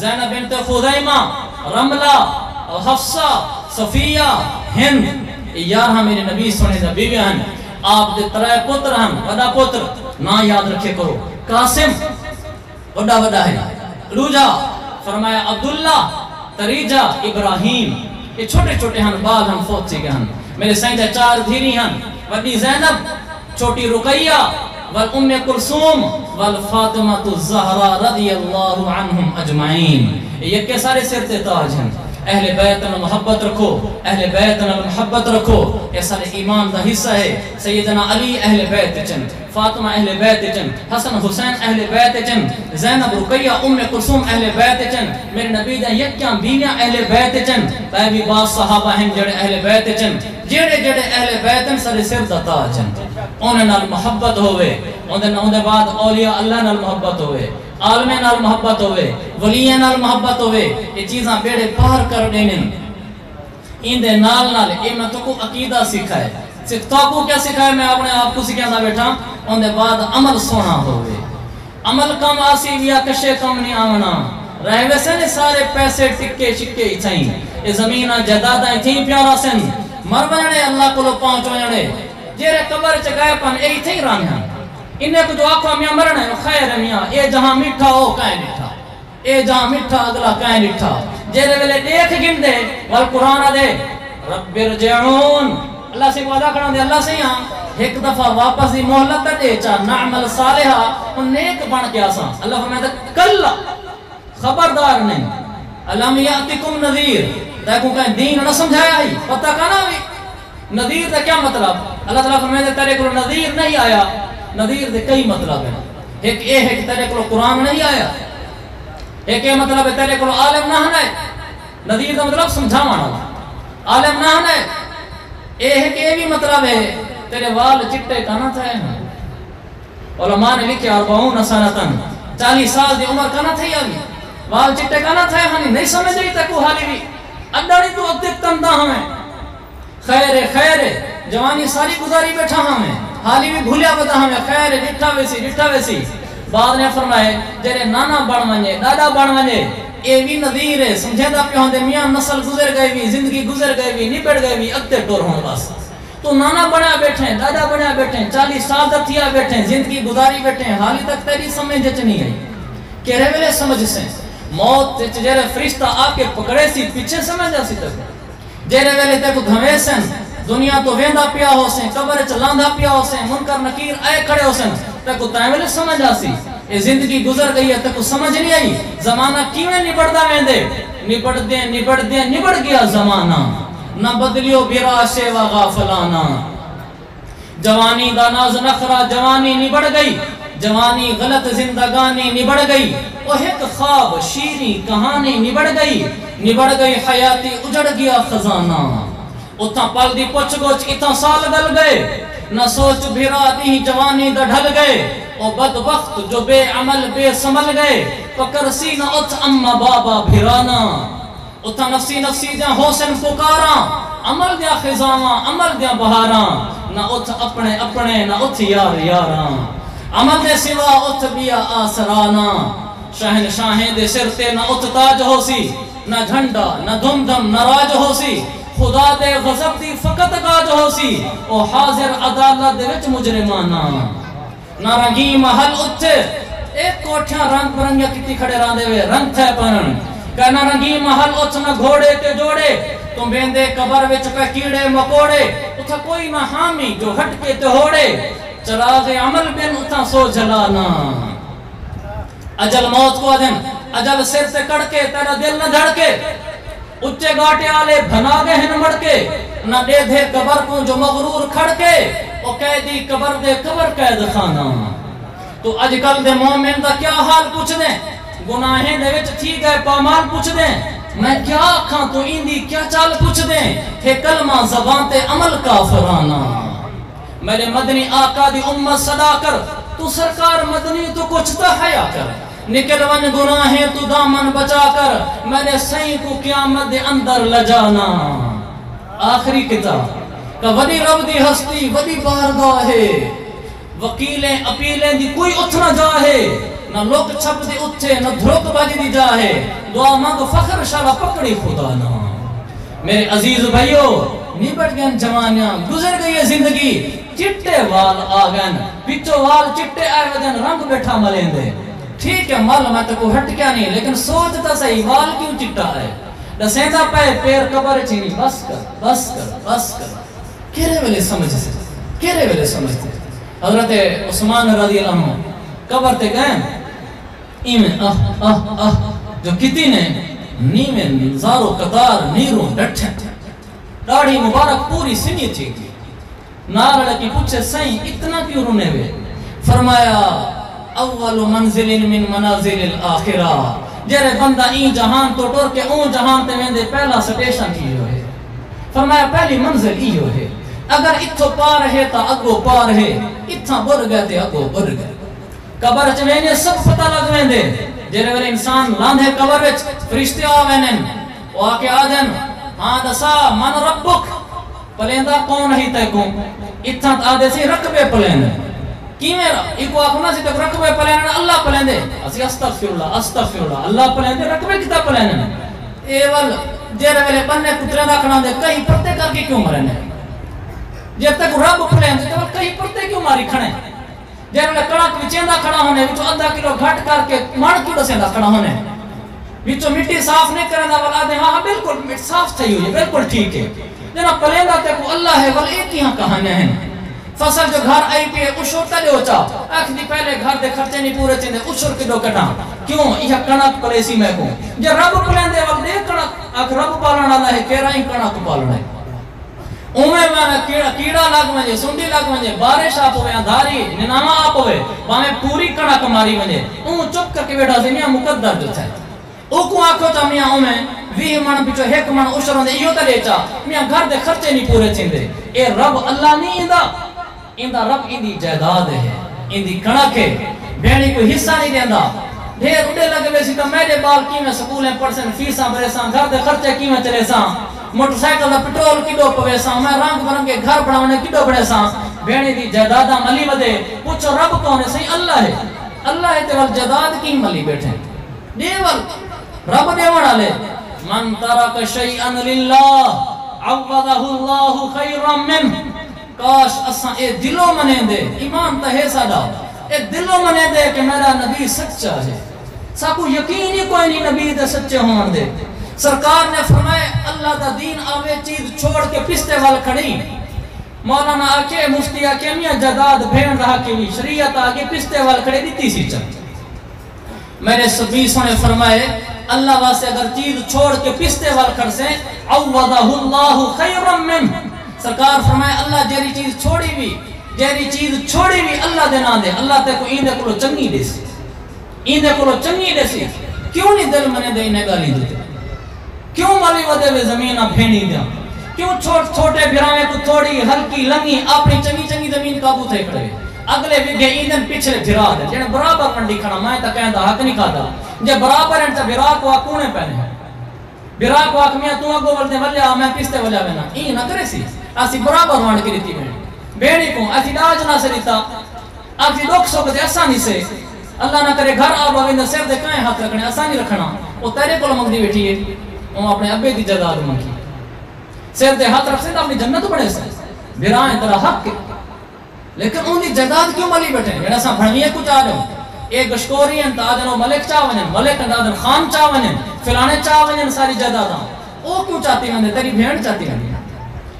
زینب بنت خزیمہ، رملہ، حفصہ، صفیہ، ہند، 11 میرے نبی سونے دا بیویاں ہیں۔ آپ دے 3 پتر ہیں، وڈا پتر نا یاد رکھے کرو، قاسم وڈا وڈا ہے، روجا فرمایا عبداللہ، تریجہ، ابراہیم، یہ چھوٹے چھوٹے ہیں، بال ہم فوت سے گئے ہیں۔ میرے سائنجہ 4 دھیری ہیں، وڈی زینب، چھوٹی رقیہ، والام کلثوم، والفاطمہ الزہرا رضی اللہ عنہم اجمعین۔ یہ کے سارے سر تے تاج ہیں۔ اہل بیت نال محبت رکھو، اہل بیت نال محبت رکھو، یہ سارے ایمان دا حصہ ہے۔ سیدنا علی اہل بیت چن، فاطمہ اہل بیت چن، حسن حسین اہل بیت چن، زینب رقیہ ام کلثوم اہل بیت چن، میرے نبی دا یکیاں بیویاں اہل بیت چن، تے بھی بعض صحابہ ہیں جڑے اہل بیت چن، جڑے جڑے اہل بیت سارے سر دا تاج ہیں۔ انہاں نال محبت ہوئے، انہاں دے بعد اولیاء اللہ نال محبت ہوئے، عالمیں نال محبت ہوئے، ولیاں نال محبت ہوئے، یہ چیزاں بیڑے پار کر دینن۔ ان دے نال نال اے میں تو کو عقیدہ سکھائے، صرف تو کو کیا سکھائے، میں اپنے آپ کو سکھانا بیٹھا، ان دے بعد عمل سونا ہوئے۔ عمل کم آسی ویا کشے کم نہیں آونا، رہ ویسے نے سارے پیسے ٹکے چکے ہی تھائیں، یہ زمینہ جدادہ تھیں پیارا سن، مر بجنے اللہ کو لو پہنچ وجنے، جیرے قبر چگائے پن اے تھیں رانیاں، انہیں کو جو آکھا میاں مرنے خیر میاں، اے جہاں مٹھا ہو کائیں نٹھا، اے جہاں مٹھا اگلا کائیں نٹھا، جیرے ویلے دیکھ گن دے والقرآن دے رب ارجعون، اللہ سے وعدہ کرنا دے، اللہ سے یہاں ایک دفعہ واپس دی محلت دے چاہ نعمل صالحہ ان نیک بن گیا سا۔ اللہ فرمائے کل خبردار نہیں، علم یاتکم نذیر، دیکھو کہیں دین نہ سمجھایا ہی، پتہ کہنا بھی نذیر دا کیا مطلب؟ اللہ تعالیٰ فرمائے تیرے کو نذیر نہیں آیا، نذیر دے کئی مطلب ہے، ایک اے ہے کہ تیرے کو قرآن نہیں آیا، ایک اے مطلب ہے تیرے کو عالم نہ ہے، نذیر دا مطلب سمجھاوانا، عالم نہ ہے، اے ہے کہ اے بھی مطلب ہے تیرے وال چٹے کانا تھے ہیں، علماء نے لکھے 40 سنتن، 40 سال دی عمر کانا تھے یا بھی، وال چٹے کانا تھے ہیں، نہیں سمجھ رہی تک وہ حالی بھی، اڈاڑی تو ادھک تندہ ہمیں، خیر جوانی ساری گزاری بیٹھا ہمیں، حالی بھی بھولیا بتا ہمیں، خیر ڈٹھا ویسی، بعد نے فرمائے جیرے نانا بڑھ ونجے، دادا بڑھ ونجے، اے بھی نظیر ہے، سمجھے دا پیوں دے میاں نسل گزر گئے بھی، زندگی گزر گئے بھی، نپڑ گئے بھی، اگتے ٹور ہوں بس، تو نانا بڑھا بیٹھیں، دادا بڑھا بیٹھیں، 40 سال تک تھیا بیٹھیں، زندگی گزاری بیٹھیں، حالی تک تیری سمجھ نہیں آئی، کہرے ویلے سمجھ سے، موت جیرے فرشتہ آپ کے پکڑے سی پیچھے سمجھ جا سی تک، جیرے ویلے تک دھوے سن، دنیا تو ویندہ پیا ہو سن، قبر چلاندہ پیا ہو سن، منکر نکیر آئے کھڑے ہو سن، تک تائیں ویلے سمجھ آ سی، یہ زندگی گزر گئی ہے تک سمجھ نہیں آئی، زمانہ کیویں نبڑدا ویندے، نبڑ گیا زمانہ، نہ بدلیو براشے و غافلانا، جوانی دا ناز نخرا جوانی نبڑ گئی، جوانی غلط زندگانی نبڑ گئی، وہ ایک خواب شیریں کہانی نبڑ گئی حیاتی اجڑ گیا خزانہ، اتھا پل دی پچھ گوچ اتھا سال گل گئے، نہ سوچ بھیرا دی جوانی دا ڈھل گئے، او بدبخت جو بے عمل بے سمل گئے، پکر سی نہ اتھ اما بابا بھیرانا، اتھا نفسی دیا حسن پکارا، عمل دیا خزاواں عمل دیا بہاراں، نہ اتھ اپنے نہ اتھ یاراں، عمل دے سوا اتھ بیا آسرانا، شاہیں دے سر تے نہ اتھ تاج ہو سی، نہ جھنڈا نہ دھم دھم نہ راج ہو سی، خدا دے غضب دی فقط گاج ہو سی، او حاضر عدالت دے وچ مجرمانا، نہ رنگی محل اتھے، ایک کوٹھیاں رنگ برنگیا کتی کھڑے راندے وے رنگ تھے پرن، کہنا رنگی محل اتھ نہ گھوڑے تے جوڑے، تم بیندے قبر وچ پہ کیڑے مکوڑے، اتھا کوئی نہ حامی جو ہٹ کے تے ہوڑے، چراغ عمل بین اتھا سو جلانا، اجل موت کو دن، اجل سر سے کڑ کے تیرا دل نہ دھڑ کے، اچھے گاٹے آلے بھنا گئے ہیں مڑ کے، نہ دے دے قبر کو جو مغرور کھڑ کے، او قیدی قبر دے قبر قید خانہ، تو اج کل دے مومن دا کیا حال پوچھ دیں، گناہیں دے وچ تھی گئے پامال پوچھ دیں، میں کیا آکھاں تو اندی کیا چال پوچھ دیں، ہے کلمہ زبان تے عمل کافرانہ، میرے مدنی آقا دی امت صدا کر، تو سرکار مدنی تو کچھ تا حیا کر، نکل ون گناہیں تو دامن بچا کر میرے سائیں کو قیامت دے اندر لجانا. آخری کتاب کہ وڈی رب دی ہستی وڈی بارگاہ ہے، وکیلیں اپیلیں دی کوئی اٹھ نہ جاہے، نہ لوگ چھپ دی اٹھے نہ دھروک باجی دی جاہے، دعا مانگ فخر شارہ پکڑی خدا نا. میرے عزیز بھائیو نبٹ گئن جوانیاں گزر گئی ہے زندگی، چٹے وال آگن پچھو وال چٹے آئے ودن رنگ بیٹھا ملیں دے. ٹھیک ہے مال میں تو کو ہٹ کیا نہیں، لیکن سوچتا صحیح وال کیوں چٹا ہے؟ دسیندہ پہ پیر قبر چینی بس کر بس کر بس کر. کیرے ویلے سمجھ سے کیرے ویلے سمجھتے. حضرت عثمان رضی اللہ عنہ قبر تے گئے ایمیں جو کتی نے نیمیں زارو قطار نیروں ڈٹھے داڑھی مبارک پوری سنی تھی. نارڑ کی پوچھے سائیں اتنا کیوں رونے ہوئے؟ فرمایا اول منزل من منازل الاخرہ، جرے بندہ این جہان تو ٹور کے اون جہان تے ویندے پہلا سٹیشن کیو ہے. فرمایا پہلی منزل ایو ہے، اگر اتھو پار ہے تا اگو پار ہے، اتھا بر گئے تے اگو بر گئے. قبر چ ویندے سب پتہ لگ ویندے، جرے ویلے انسان لاندھے قبر وچ فرشتے آوینن او آ کے آدن ہاں دسا من ربک، پلیندا کون ہی تے کو اتھا آدے سی رقبے پلین کی میرا ایکو آخونا سی تک رقبے پلین اللہ پلیندے اسی استغفر اللہ اللہ پلیندے رقبے کتا پلین ایوال جیرے ویلے بننے کترے دا کھنا دے کہیں پرتے کر کے کیوں مرنے جب تک رب پلیندے تو کہیں پرتے کیوں ماری کھنے جیرے ویلے کڑاک وچیندہ کھڑا ہونے وچو آدھا کلو گھٹ کر کے مڑ کیوں دسیندہ کھڑا ہونے وچو مٹی صاف نہیں کرنے دا والا دے ہاں بالکل صاف تھی ہوئی بالکل ٹھیک ہے جنا پلیندہ تے کو اللہ ہے وال ایک ہی ہاں کہانے ہیں. فصل جو گھر آئی پہ اشور تلے ہوچا آکھ دی پہلے گھر دے خرچے نہیں پورے چندے اشور کے دو کٹا کیوں یہ کنک پلیسی میں کو جب رب پلیندے وقت دے کنک آکھ رب پالنا اللہ ہے کہہ رہی کنک پالنا ہے. اومے میں کیڑا لگ منجے سنڈی لگ منجے بارش آپ ہوئے اندھاری ننامہ آپ ہوئے باہیں پوری کنک ماری منجے اون چپ کر کے بیٹھا سے میاں مقدر جو تھا او کو آکھو چا میاں اومے 20 من بچو 1 من اشور ہوندے ایو تلے چا میاں گھر دے خرچے نہیں پورے چندے اے رب اللہ نہیں اندہ اندہ رب اندی جائداد ہے اندی کنک ہے بینی کوئی حصہ نہیں دیندہ ڈھیر اڑے لگے ویسی تو میرے بال کی میں سکولیں پڑھسن فیساں بریساں گھر دے خرچے کی میں چلے ساں موٹر سائیکل دا پٹرول کی دو پویساں میں رنگ برنگے گھر پڑھاونے کی دو بڑے ساں بینی دی جائدادہ ملی ودے پوچھو رب کون ہے صحیح اللہ ہے تیوال جائداد کی ملی بیٹھے دیوال رب دیوڑا لے من ترک شیئن للہ عوضہ اللہ خیرا من کاش اساں اے دلوں منے دے ایمان تا ہے سادا اے دلوں منے دے کہ میرا نبی سچا ہے ساکو یقین ہی کوئی نہیں نبی دے سچے ہون دے. سرکار نے فرمائے اللہ دا دین آوے چیز چھوڑ کے پستے وال کھڑی مولانا آکے مفتی آکے میاں جداد بھین رہا کے بھی شریعت آگے پستے وال کھڑے دیتی سی چل. میرے سبیسوں نے فرمائے اللہ واسے اگر چیز چھوڑ کے پستے وال کھڑ سے عوضہ اللہ خیرا من سرکار فرمائے اللہ جیری چیز چھوڑی بھی اللہ دے نہ دے اللہ تے کو ایندے کلو چنگی دے سی کیوں نہیں دل منے دے انہیں گالی دے کیوں مالی ودے وے زمینہ بھینی دیا کیوں چھوٹے بھراویں کو تھوڑی ہلکی لنگی اپنی چنگی زمین قابو تھے کھڑے اگلے بھی گئے ایندن پچھلے بھرا دے جنہیں برابر منڈی کھڑا میں تا کہیں دا حق نہیں کھاتا جب برابر انتا بھرا کو آکونے پہنے بھرا کو آکمیاں تو آگو ولدے ولیا میں پستے ولیا بنا این نہ کرے سی آسی برابر وانڈ کی دیتی میں بیڑی کو آسی ڈاج نہ سے دیتا آسی لوگ سوکتے آسانی سے اللہ نہ کرے گھر آب آویندہ سر دے کائیں ہاتھ رکھنے آسانی رکھنا وہ تیرے کو مگدی بیٹھی ہے وہ اپنے ابے دی جداد منگی سر دے ہاتھ رکھ سے تو اپنی جنت بڑھے سے برائیں ترہ حق کے لیکن ان دی جداد کیوں ملی بیٹھے ہیں ایسا بھڑنیے کچھ آ رہے ایک گشکوری ہیں تا آدھنو ملک چاونن ملک آدھن خان چاونن فلانے چاونن ساری جداداں او کیوں چاہتی ہیں تیری بھیڑ چاہتی ہیں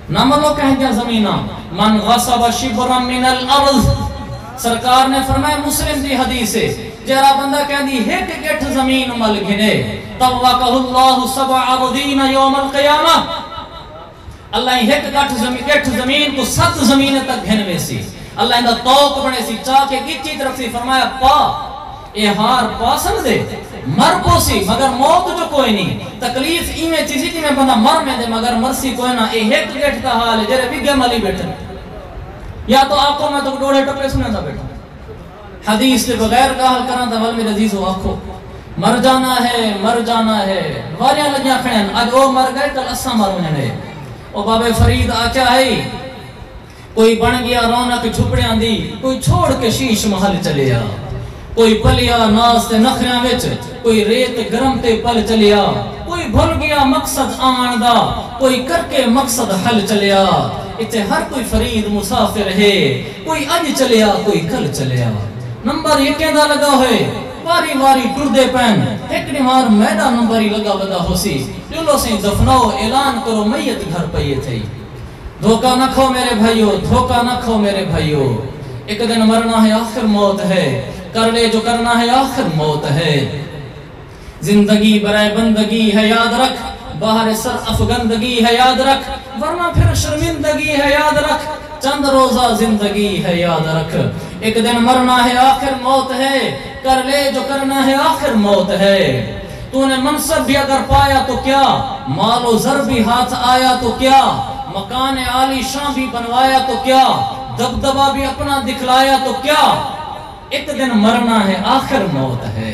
نملو کہیں دیا زمینہ من غصب شبرا من الارض سرکار نے فرمایا مسلم دی حدیث ہے جرا بندہ کہیں دی ایک گٹھ زمین مل گھنے طوقہ اللہ سبع عرضین یوم القیامہ اللہ ایک گٹھ زمین کو 7 زمین تک گھنوے سی اللہ اندہ توق بڑے سی چاہ کے گچی طرف سی فرمایا پا اے ہار پا سمدے مر پوسی مگر موت جو کوئی نہیں تکلیف ایمیں چیزی تھی میں بندہ مر میں دے مگر مرسی کوئی نہ اے ایک گیٹ تا حال ہے جرے بھی گے مالی بیٹھے یا تو آپ کو میں تو ڈوڑے ٹپے سنے تھا بیٹھا حدیث کے بغیر گاہل کرنا تھا ول میرے عزیز آنکھو مر جانا ہے واریاں لگیاں کھڑیاں اج وہ مر گئے کل اساں مر ونے او بابے فرید آکھیا ہے کوئی بن گیا رونق جھپڑیاں دی کوئی چھوڑ کے شیش محل چلیا کوئی پلیا ناز تے نخریاں وچ کوئی ریت گرم تے پل چلیا کوئی بھول گیا مقصد آن دا کوئی کر کے مقصد حل چلیا اتنے ہر کوئی فرید مسافر ہے کوئی اج چلیا کوئی کل چلیا نمبر یکیں دا لگا ہوئے واری واری ٹر دے پین ایک نمار میڈا نمبر ہی لگا ودا ہو سی جلو سے دفناؤ اعلان کرو میت گھر پئیے تھئی دھوکہ نہ کھو میرے بھائیو دھوکہ نہ کھو میرے بھائیو ایک دن مرنا ہے آخر موت ہے کر لے جو کرنا ہے آخر موت ہے زندگی برائے بندگی ہے یاد رکھ باہر سر افگندگی ہے یاد رکھ ورنہ پھر شرمندگی ہے یاد رکھ چند روزہ زندگی ہے یاد رکھ ایک دن مرنا ہے آخر موت ہے کر لے جو کرنا ہے آخر موت ہے تو نے منصب بھی اگر پایا تو کیا مال و زر بھی ہاتھ آیا تو کیا مکان عالی شان بھی بنوایا تو کیا دبدبہ بھی اپنا دکھلایا تو کیا ایک دن مرنا ہے آخر موت ہے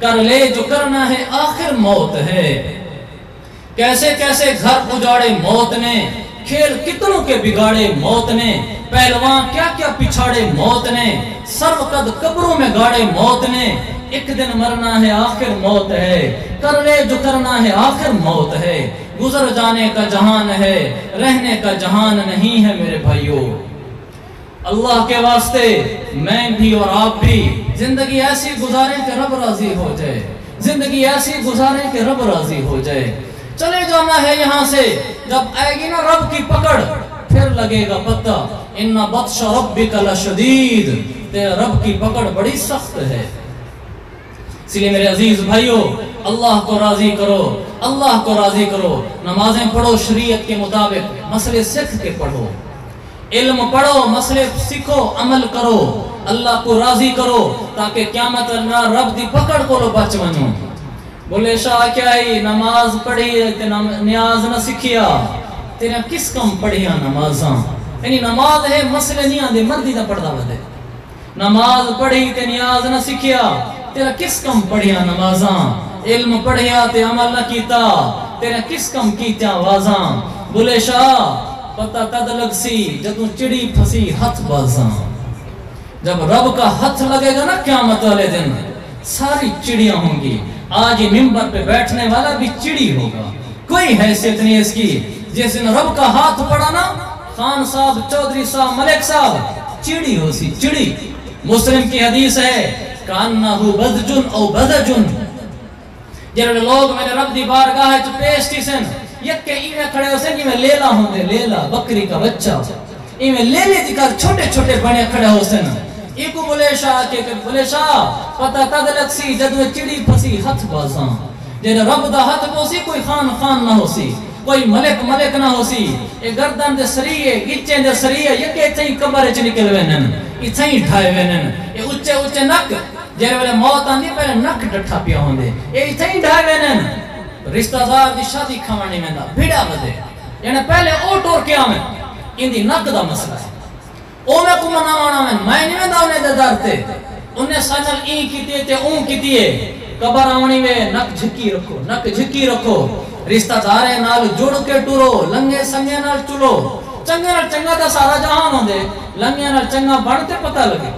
کر لے جو کرنا ہے آخر موت ہے کیسے کیسے گھر اجاڑے موت نے کھیل کتنوں کے بگاڑے موت نے پہلوان کیا کیا پچھاڑے موت نے سرو قد قبروں میں گاڑے موت نے ایک دن مرنا ہے آخر موت ہے کر لے جو کرنا ہے آخر موت ہے گزر جانے کا جہان ہے رہنے کا جہان نہیں ہے میرے بھائیو اللہ کے واسطے میں بھی اور آپ بھی زندگی ایسی گزاریں کہ رب راضی ہو جائے زندگی ایسی گزاریں کہ رب راضی ہو جائے چلے جانا ہے یہاں سے جب آئے گی نا رب کی پکڑ پھر لگے گا پتہ ان بطش ربک لشدید تیرے رب کی پکڑ بڑی سخت ہے اس لیے میرے عزیز بھائیو اللہ کو راضی کرو اللہ کو راضی کرو نمازیں پڑھو شریعت کے مطابق مسئلے سیکھ کے پڑھو علم پڑھو مسئلے سیکھو عمل کرو اللہ کو راضی کرو تاکہ قیامت اللہ رب دی پکڑ کو لو بچ ونو بولے شاہ کیا ہی نماز پڑھی نیاز نہ سکھیا تیرا کس کم پڑھیا نمازاں یعنی نماز ہے مسئلے نہیں آندے مردی نہ پڑھدا ودے نماز پڑھی تے نیاز نہ سکھیا تیرا کس کم پڑھیا نمازاں علم پڑھیا تے عمل نہ کیتا تیرا کس کم کیتا آوازاں بولے شاہ پتہ تد لگ سی جب چڑی پھسی ہاتھ بازاں جب رب کا ہاتھ لگے گا نا قیامت والے دن ساری چڑیاں ہوں گی آج ممبر پہ بیٹھنے والا بھی چڑی ہوگا کوئی حیثیت نہیں اس کی جس دن رب کا ہاتھ پڑا نا خان صاحب چودھری صاحب ملک صاحب چڑی ہو سی چڑی مسلم کی حدیث ہے کانہو بدجن او بدجن جب لوگ میرے رب دی بارگاہ چ پیش تھی سن یک کے ایمیں کھڑے ہو سن ایمیں لیلا ہوں دے لیلا بکری کا بچہ ایمیں لیلے دکھا چھوٹے چھوٹے بنے کھڑے ہو سن ایکو بولے شاہ کے بولے شاہ پتہ تد لگ سی جدو چڑی پھسی ہاتھ بازاں جب رب دا ہاتھ پوسی کوئی خان خان نہ ہو سی کوئی ملک ملک نہ ہو سی اے گردن دے سریے گچیں دے سریے یکے تھیں قبر چ نکل وینن ایتھیں ڈھائے وینن اے اچے اچے نک جے ویلے موت آندی پہلے نک ڈٹھا پیا ہوندے اے ایتھیں ڈھائے وینن رشتہ دار دی شادی کھوانی ویندا بھیڑا ودے یعنی پہلے او ٹور کے آویں ایندی نک دا مسئلہ ہے او میں کو مناوانا میں نہیں ویندا انہیں دے در تے انہیں سانل این کیتی تے اون کیتی قبر آونی وے نک جھکی رکھو رشتہ دارے نال جڑ کے ٹرو لنگے سنگے نال چلو چنگے نال چنگا دا سارا جہان ہوندے لنگے نال چنگا بڑھتے پتہ لگے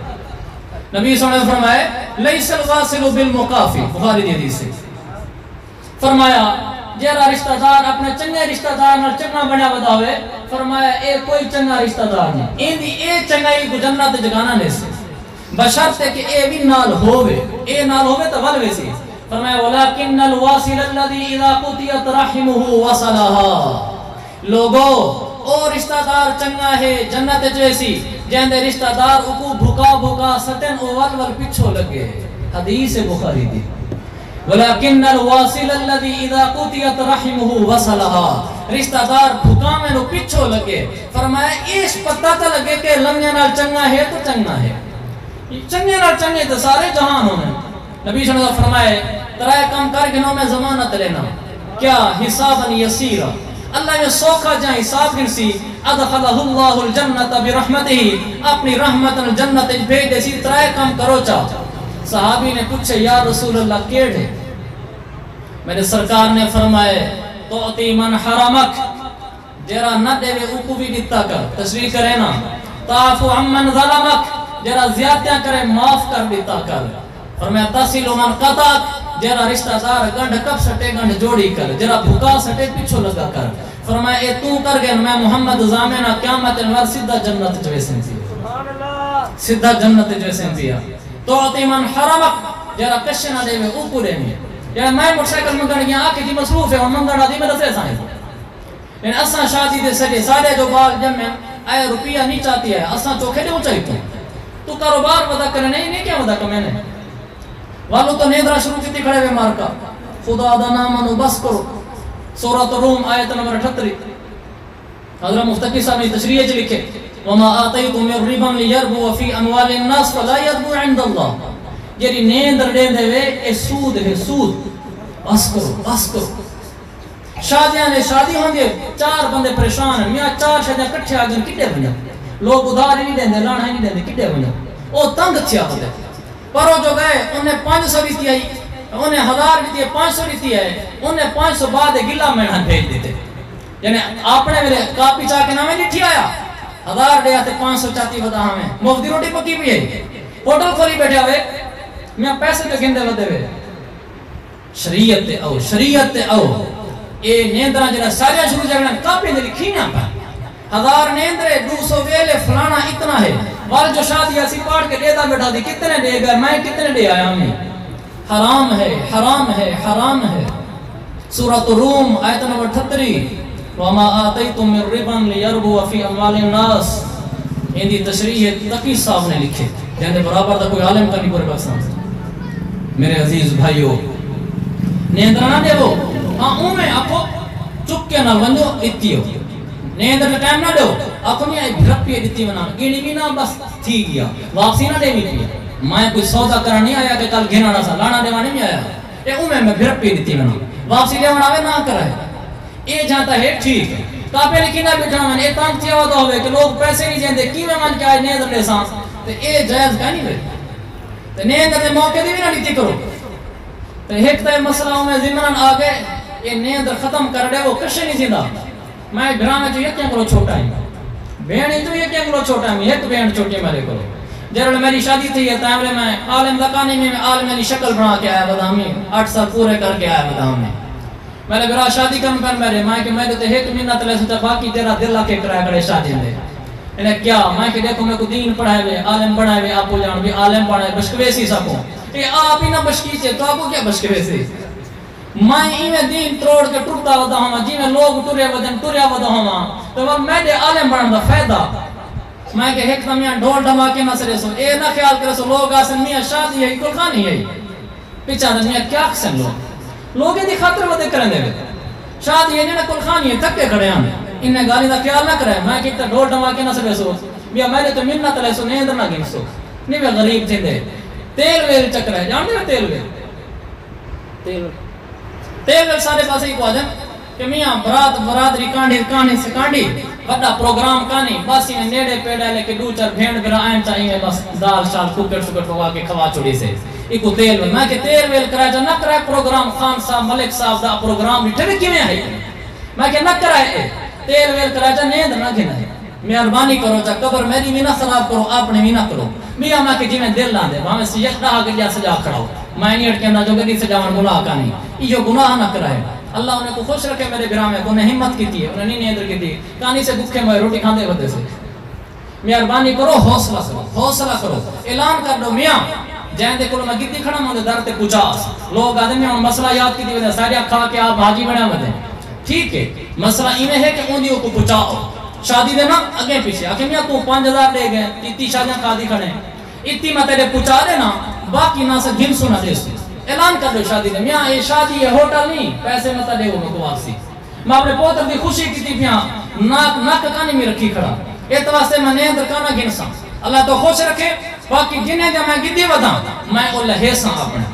نبی صلی اللہ علیہ وسلم فرمائے لیس الواصل بالمقافی بخاری دی حدیث سے فرمایا جیرا رشتہ دار اپنے چنگے رشتہ دار نال چنگا بنیا ودا ہوئے فرمایا اے کوئی چنگا رشتہ دار نہیں ایندی اے چنگائی کو جنت جگانا نہیں سے بشرط کہ اے بھی نال ہووے تو ولوے سی فرمایا ولیکن الواصل الذی اذا قطعت رحمه وصلها لوگو او رشتہ دار چنگا ہے جنت جیسی جہندے رشتہ دار اکو بھکا بھکا ستن او ول پچھو لگے حدیث بخاری دی ولیکن الواصل الذی اذا قطعت رحمه وصلها رشتہ دار بھکا میں نو پچھو لگے فرمایا اس پتہ تا لگے کہ لنگے نال چنگا ہے تو چنگا ہے چنگے نال چنگے تو سارے جہان ہونے نبی صلی اللہ علیہ وسلم فرمائے ترائے کام کر گنوں میں ضمانت لینا کیا حساباً یسیرا اللہ میں سوکھا جائیں حساب گنسی ادخلہ اللہ الجنت برحمتہ اپنی رحمت الجنت بھیج دے سی ترائے کام کرو چا صحابی نے پوچھے یا رسول اللہ کیڑے میرے سرکار نے فرمائے تو اتی من حرمک جرا نہ دے وے اوکو بھی دیتا کر تصویر کرے نا تعفو عمن ظلمک جرا زیادتیاں کرے معاف کر دیتا کر فرمایا تصل من قطعک جرا رشتہ دار گنڈ کب سٹے گنڈ جوڑی کر جرا بھوکا سٹے پیچھو لگا کر فرمایا اے تو کر گئے میں محمد زامنہ قیامت انوار سدھا جنت جو سنتی سدھا جنت جو سنتی تو اتی من حرمک جرا کشنا دے وے اوکو دے میں جرا میں موٹر سائیکل منگن گیا آکے جی مصروف ہے اور منگن آدھی میں رسے سائیں لیکن اساں شادی دے سجے سارے جو بال جمع آئے روپیہ نہیں چاہتی ہے اساں چوکھے دے اونچائی تو کاروبار ودا کرنے نہیں کیا ودا کر میں نے والو تو نیدرہ شروع کیتی کھڑے ہوئے مارکا خدا دا نامنو بس کرو سورۃ الروم آیت نمبر 38 حضرت مفتقی صاحب نے تشریح چ لکھے وما آتیتم من ربا لیربو فی اموال الناس فلا یربو عند اللہ یعنی نیندر دے دے وے اے سود ہے سود بس کرو شادیاں نے شادی ہوں گے چار بندے پریشان ہیں میاں چار شادیاں کٹھے آگن کٹے بنیا لوگ ادھار ہی نہیں دیں دے لانا ہی نہیں دیں دے کٹے بنیا او تنگ تھیا ہوتے پرو جو گئے انہیں 500 لیتی آئی انہیں 1000 لیتی ہے 500 لیتی ہے انہیں 500 بعد گلہ مہنان بھیج دیتے یعنی آپ نے میرے کاپی چاہ کے نامے لٹھی آیا 1000 دے آتے 500 چاہتی بتا ہمیں مفتی روٹی پکی بھی ہے ہوٹل کھولی بیٹھے ہوئے میں پیسے پہ گندے بدے ہوئے شریعت او اے نیندرہ جنہ سارے شروع جگہ کاپی دے لکھی نہ پا 1000 نیندرے 200 ویلے فلانا اتنا ہے وال جو شادی ایسی پاٹ کے دیتا بیٹھا دی کتنے دے گئے میں کتنے دے آیا ہمیں حرام ہے سورۃ الروم آیت نمبر 38 وما آتیتم من ربا لیربو فی اموال الناس ان دی تشریح تقی صاحب نے لکھے جہاں برابر دا کوئی عالم کا نہیں پورے پاکستان میرے عزیز بھائیو نیندرہ نہ دے وہ ہاں اون میں آپ کو چک کے نہ ونجو اتیو نیندر ٹائم نہ دو آپ نہیں آئی بھرپی اتیو نہ گینی بھی نہ بس تھی گیا واپسی نہ دے بھی کیا میں کوئی سودا کرنا نہیں آیا کہ کل گھینا نہ سا لانا دیوا نہیں آیا اے اون میں بھرپی اتیو نہ واپسی دے آوے نہ کرائے اے جانتا ہے ٹھیک ہے کاپے لکھی نہ بیٹھا میں اے تانگ تھیا ہوتا ہوئے کہ لوگ پیسے نہیں جاندے کی میں من کے آئے نیندر لے سانس تو اے جائز کا نہیں ہوئے نیندر دے موقع دی بھی نہ لیتی کرو تو ایک تا مسئلہ میں زمنان آگے یہ نیندر ختم کر دے وہ کشے نہیں زندہ میں گھرانے جو یکیاں کرو چھوٹا ہی بینی جو یکیاں کرو چھوٹا ہی ایک بین چھوٹی میرے کرو جرل میری شادی تھی ہے تیمرے میں عالم لکانی میں عالم میری شکل بنا کے آیا بدا ہمیں 8 سال پورے کر کے آیا بدا ہمیں میں نے برا شادی کرن پر میرے ماں کہ میں تو ایک منت لے سوچا باقی تیرا دل آ کے کرائے کرے شادی دے انہیں کیا میں کہ دیکھو میں کو دین پڑھائے ہوئے عالم بڑھائے ہوئے آپ کو جان بھی عالم پڑھائے بشکوے سی سکوں یہ آپ ہی نہ بشکی سے تو آپ کو کیا بشکوے سی میں ایویں دین تروڑ کے ٹوٹتا ودا ہوں جی میں لوگ ٹورے ودن ٹوریا ودا ہوں تو وہ میں دے عالم بڑھن دا فائدہ میں کہ ایک میاں ڈھول ڈھماکے نہ سرے سو اے نہ خیال کرے سو لوگ آسن میاں شادی ہے کل خانی ہے پیچھا دن میاں کیا قسم لوگ دی خاطر ودے کرن دے شادی ہے نہ کل خانی ہے تھکے کھڑے ہیں انہیں گالی دا خیال نہ کرے میں کہ ڈھول ڈھماکے نہ سرے سو بیا میں نے تو منت لے سو نیندر نہ گن سو نہیں میں غریب تھے دے تیل ویل چکر ہے جان دے تیل ویل تیل سارے پاسے ہی کو آجن کہ میاں برادری کانڈی سے کانڈی بڑا پروگرام کانی بس میں نیڑے پیڑے لے کے دو چار بھینڈ برا آئیں چاہیے بس دال شال کوکر شکر پوا کے کھوا چھوڑی سے ایکو تیل ویل میں کہ تیل ویل کرائے جا نہ کرائے پروگرام خان صاحب ملک صاحب دا پروگرام لٹھے کی میں آئی میں کہ نہ کرائے تیل ویل کرائے جا نیند نہ گھنا ہے مہربانی کرو جا قبر میری بھی نہ خراب کرو آپ نے بھی نہ کرو میاں میں کہ جی میں دل نہ دے وہاں سے یک رہا گیا سجا کھڑاؤ میں نہیں اٹکے اندہ جو گلی سجاوان گناہ کانی یہ گناہ نہ کرائے اللہ انہیں کو خوش رکھے میرے گھرام میں انہیں ہمت کی تھی انہیں نہیں نیندر کی تھی کانی سے بکھے میں روٹی کھاندے ہوتے سے مہربانی کرو حوصلہ کرو اعلان کر دو میاں جائیں دے کلو میں گدی کھڑا مندے در تے پچاس لوگ آدھے میں ان مسئلہ یاد کی تھی سارے کھا کے آپ بھاجی بڑھا مدیں ٹھیک ہے مسئلہ انہیں ہے کہ انہیوں کو پچاؤ شادی دینا اگے پیچھے آکے میاں تو 5000 لے گئے اتنی شادیاں کھا دی کھڑے اتنی میں تیرے پچا دینا باقی نہ سے گھن سنا دے سے اعلان کر دو شادی دے میاں یہ شادی ہے ہوٹل نہیں پیسے متا دے وہ میں کو واپسی میں اپنے پوتر دی خوشی کی تھی میاں ناک کانی میں رکھی کھڑا اعتواستے میں نیندر کانا گھن سا اللہ تو خوش رکھے باقی جنہیں جا میں گدی ودا میں اللہ ہے سا اپنے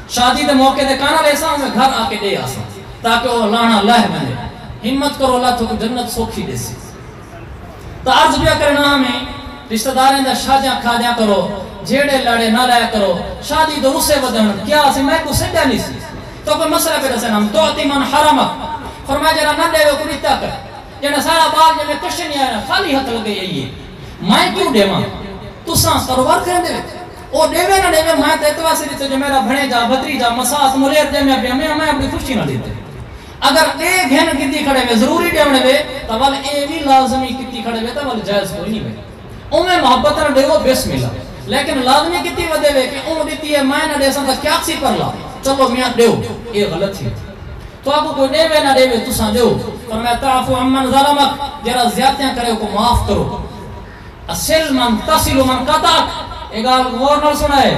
شادی دے موقع دے کانا لے سا میں گھر آکے دے آسا تاکہ وہ لانا لہ بنے ہمت کرو اللہ تو جنت سوکھی دے سی تو عرض بیا کرنا ہمیں رشتہ داریں دا شادیاں کھادیاں کرو جھیڑے لڑے نہ لیا کرو شادی دو رسے ودن کیا سی میں کو سجا نہیں سی تو کوئی مسئلہ پہ رسے نام توعتی من حرمک فرمایا جرا نہ دے وہ کو ریتا کر جنہ سارا بال جب میں کشن نہیں آیا خالی حق لگے یہ میں کیوں دے ماں تو ساں کاروبار کریں دے او دیوے نہ دیوے میں تیتوا سے دیتے جو میرا بھنے جا بھتری جا مساس ملیر دے میں اپنی خوشی نہ دیتے اگر اے گھن کتی کھڑے میں ضروری دیونے بے تو وال اے بھی لازمی کتی کھڑے بے تو وال جائز کوئی نہیں بے میں محبت نہ دیو بسم اللہ لیکن لازمی کتی ودے بے کہ دیتی ہے میں نہ دے سکتا کیا سی پر لا چلو میاں دیو یہ غلط ہے تو آپ کو کوئی دیوے نہ دیوے تو ساں دیو فرمایا تعفو عمن ظلمک جرا زیادتیاں کرے کو معاف کرو اسل من تصل من قطعک ایک آل غور نہ سنا ہے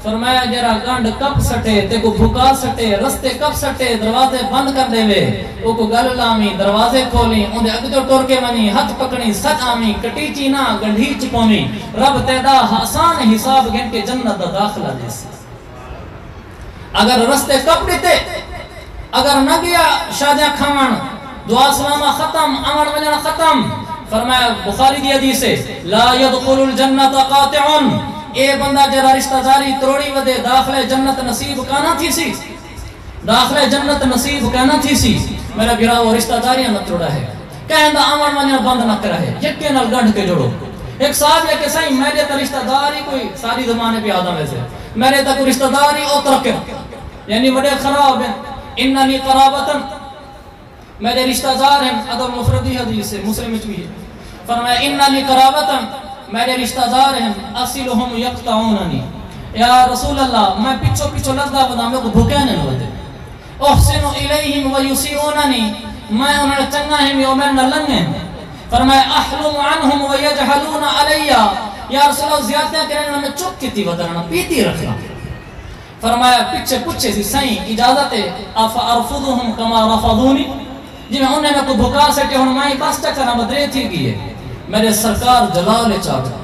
فرمایا جرا گنڈ کب سٹے تے کو بھکا سٹے رستے کب سٹے دروازے بند کر دے وے او کو گل لامی دروازے کھولی اندے اگ تو ٹور کے منی ہاتھ پکڑی سچ آمی کٹی چینا گنڈھی چپومی رب تیدا آسان حساب گن کے جنت دا داخلہ دے سی اگر رستے کب دیتے اگر نہ گیا شادیاں کھاون دعا سلامہ ختم امر وجن ختم فرمایا بخاری دی حدیث ہے لا يدخل الجنت قاطعن اے بندہ جرا رشتہ داری تروڑی ودے داخلے جنت نصیب کانا تھی سی داخلے جنت نصیب کانا تھی سی میرا بھرا وہ رشتہ داریاں نہ توڑا ہے کہندا امن منیا بند نہ کرا ہے یکے نال گنڈ کے جوڑو ایک صاحب ہے کہ صحیح میرے تا رشتہ داری کوئی ساری زمانے پہ آدم ایسے میرے تا کوئی رشتہ داری او ترکے یعنی بڑے خراب ہیں اننی قرابتن میرے رشتہ دار ہیں ادب مفردی حدیث ہے مسلم میں بھی ہے فرمایا اننی قرابتن میرے رشتہ دار ہیں اصلہم یقطعوننی یا رسول اللہ میں پچھو لگدا بدا میں کو بھوکے نہیں ہوتے احسن الیہم ویسیئوننی میں انہیں چنگا ہیں میں میرے نلنگ ہیں فرمایا احلم عنہم ویجہلون علی یا رسول اللہ زیادتیاں کرنے میں چک کتی ودرنا پیتی رکھنا فرمایا پچھے پچھے سی سائیں اجازت ہے افرفضہم کما رفضونی جی میں انہیں میں کو بھکا سٹے ہوں میں پاس چکرہ مدرے تھی گئی ہے میرے سرکار جلال چاہتا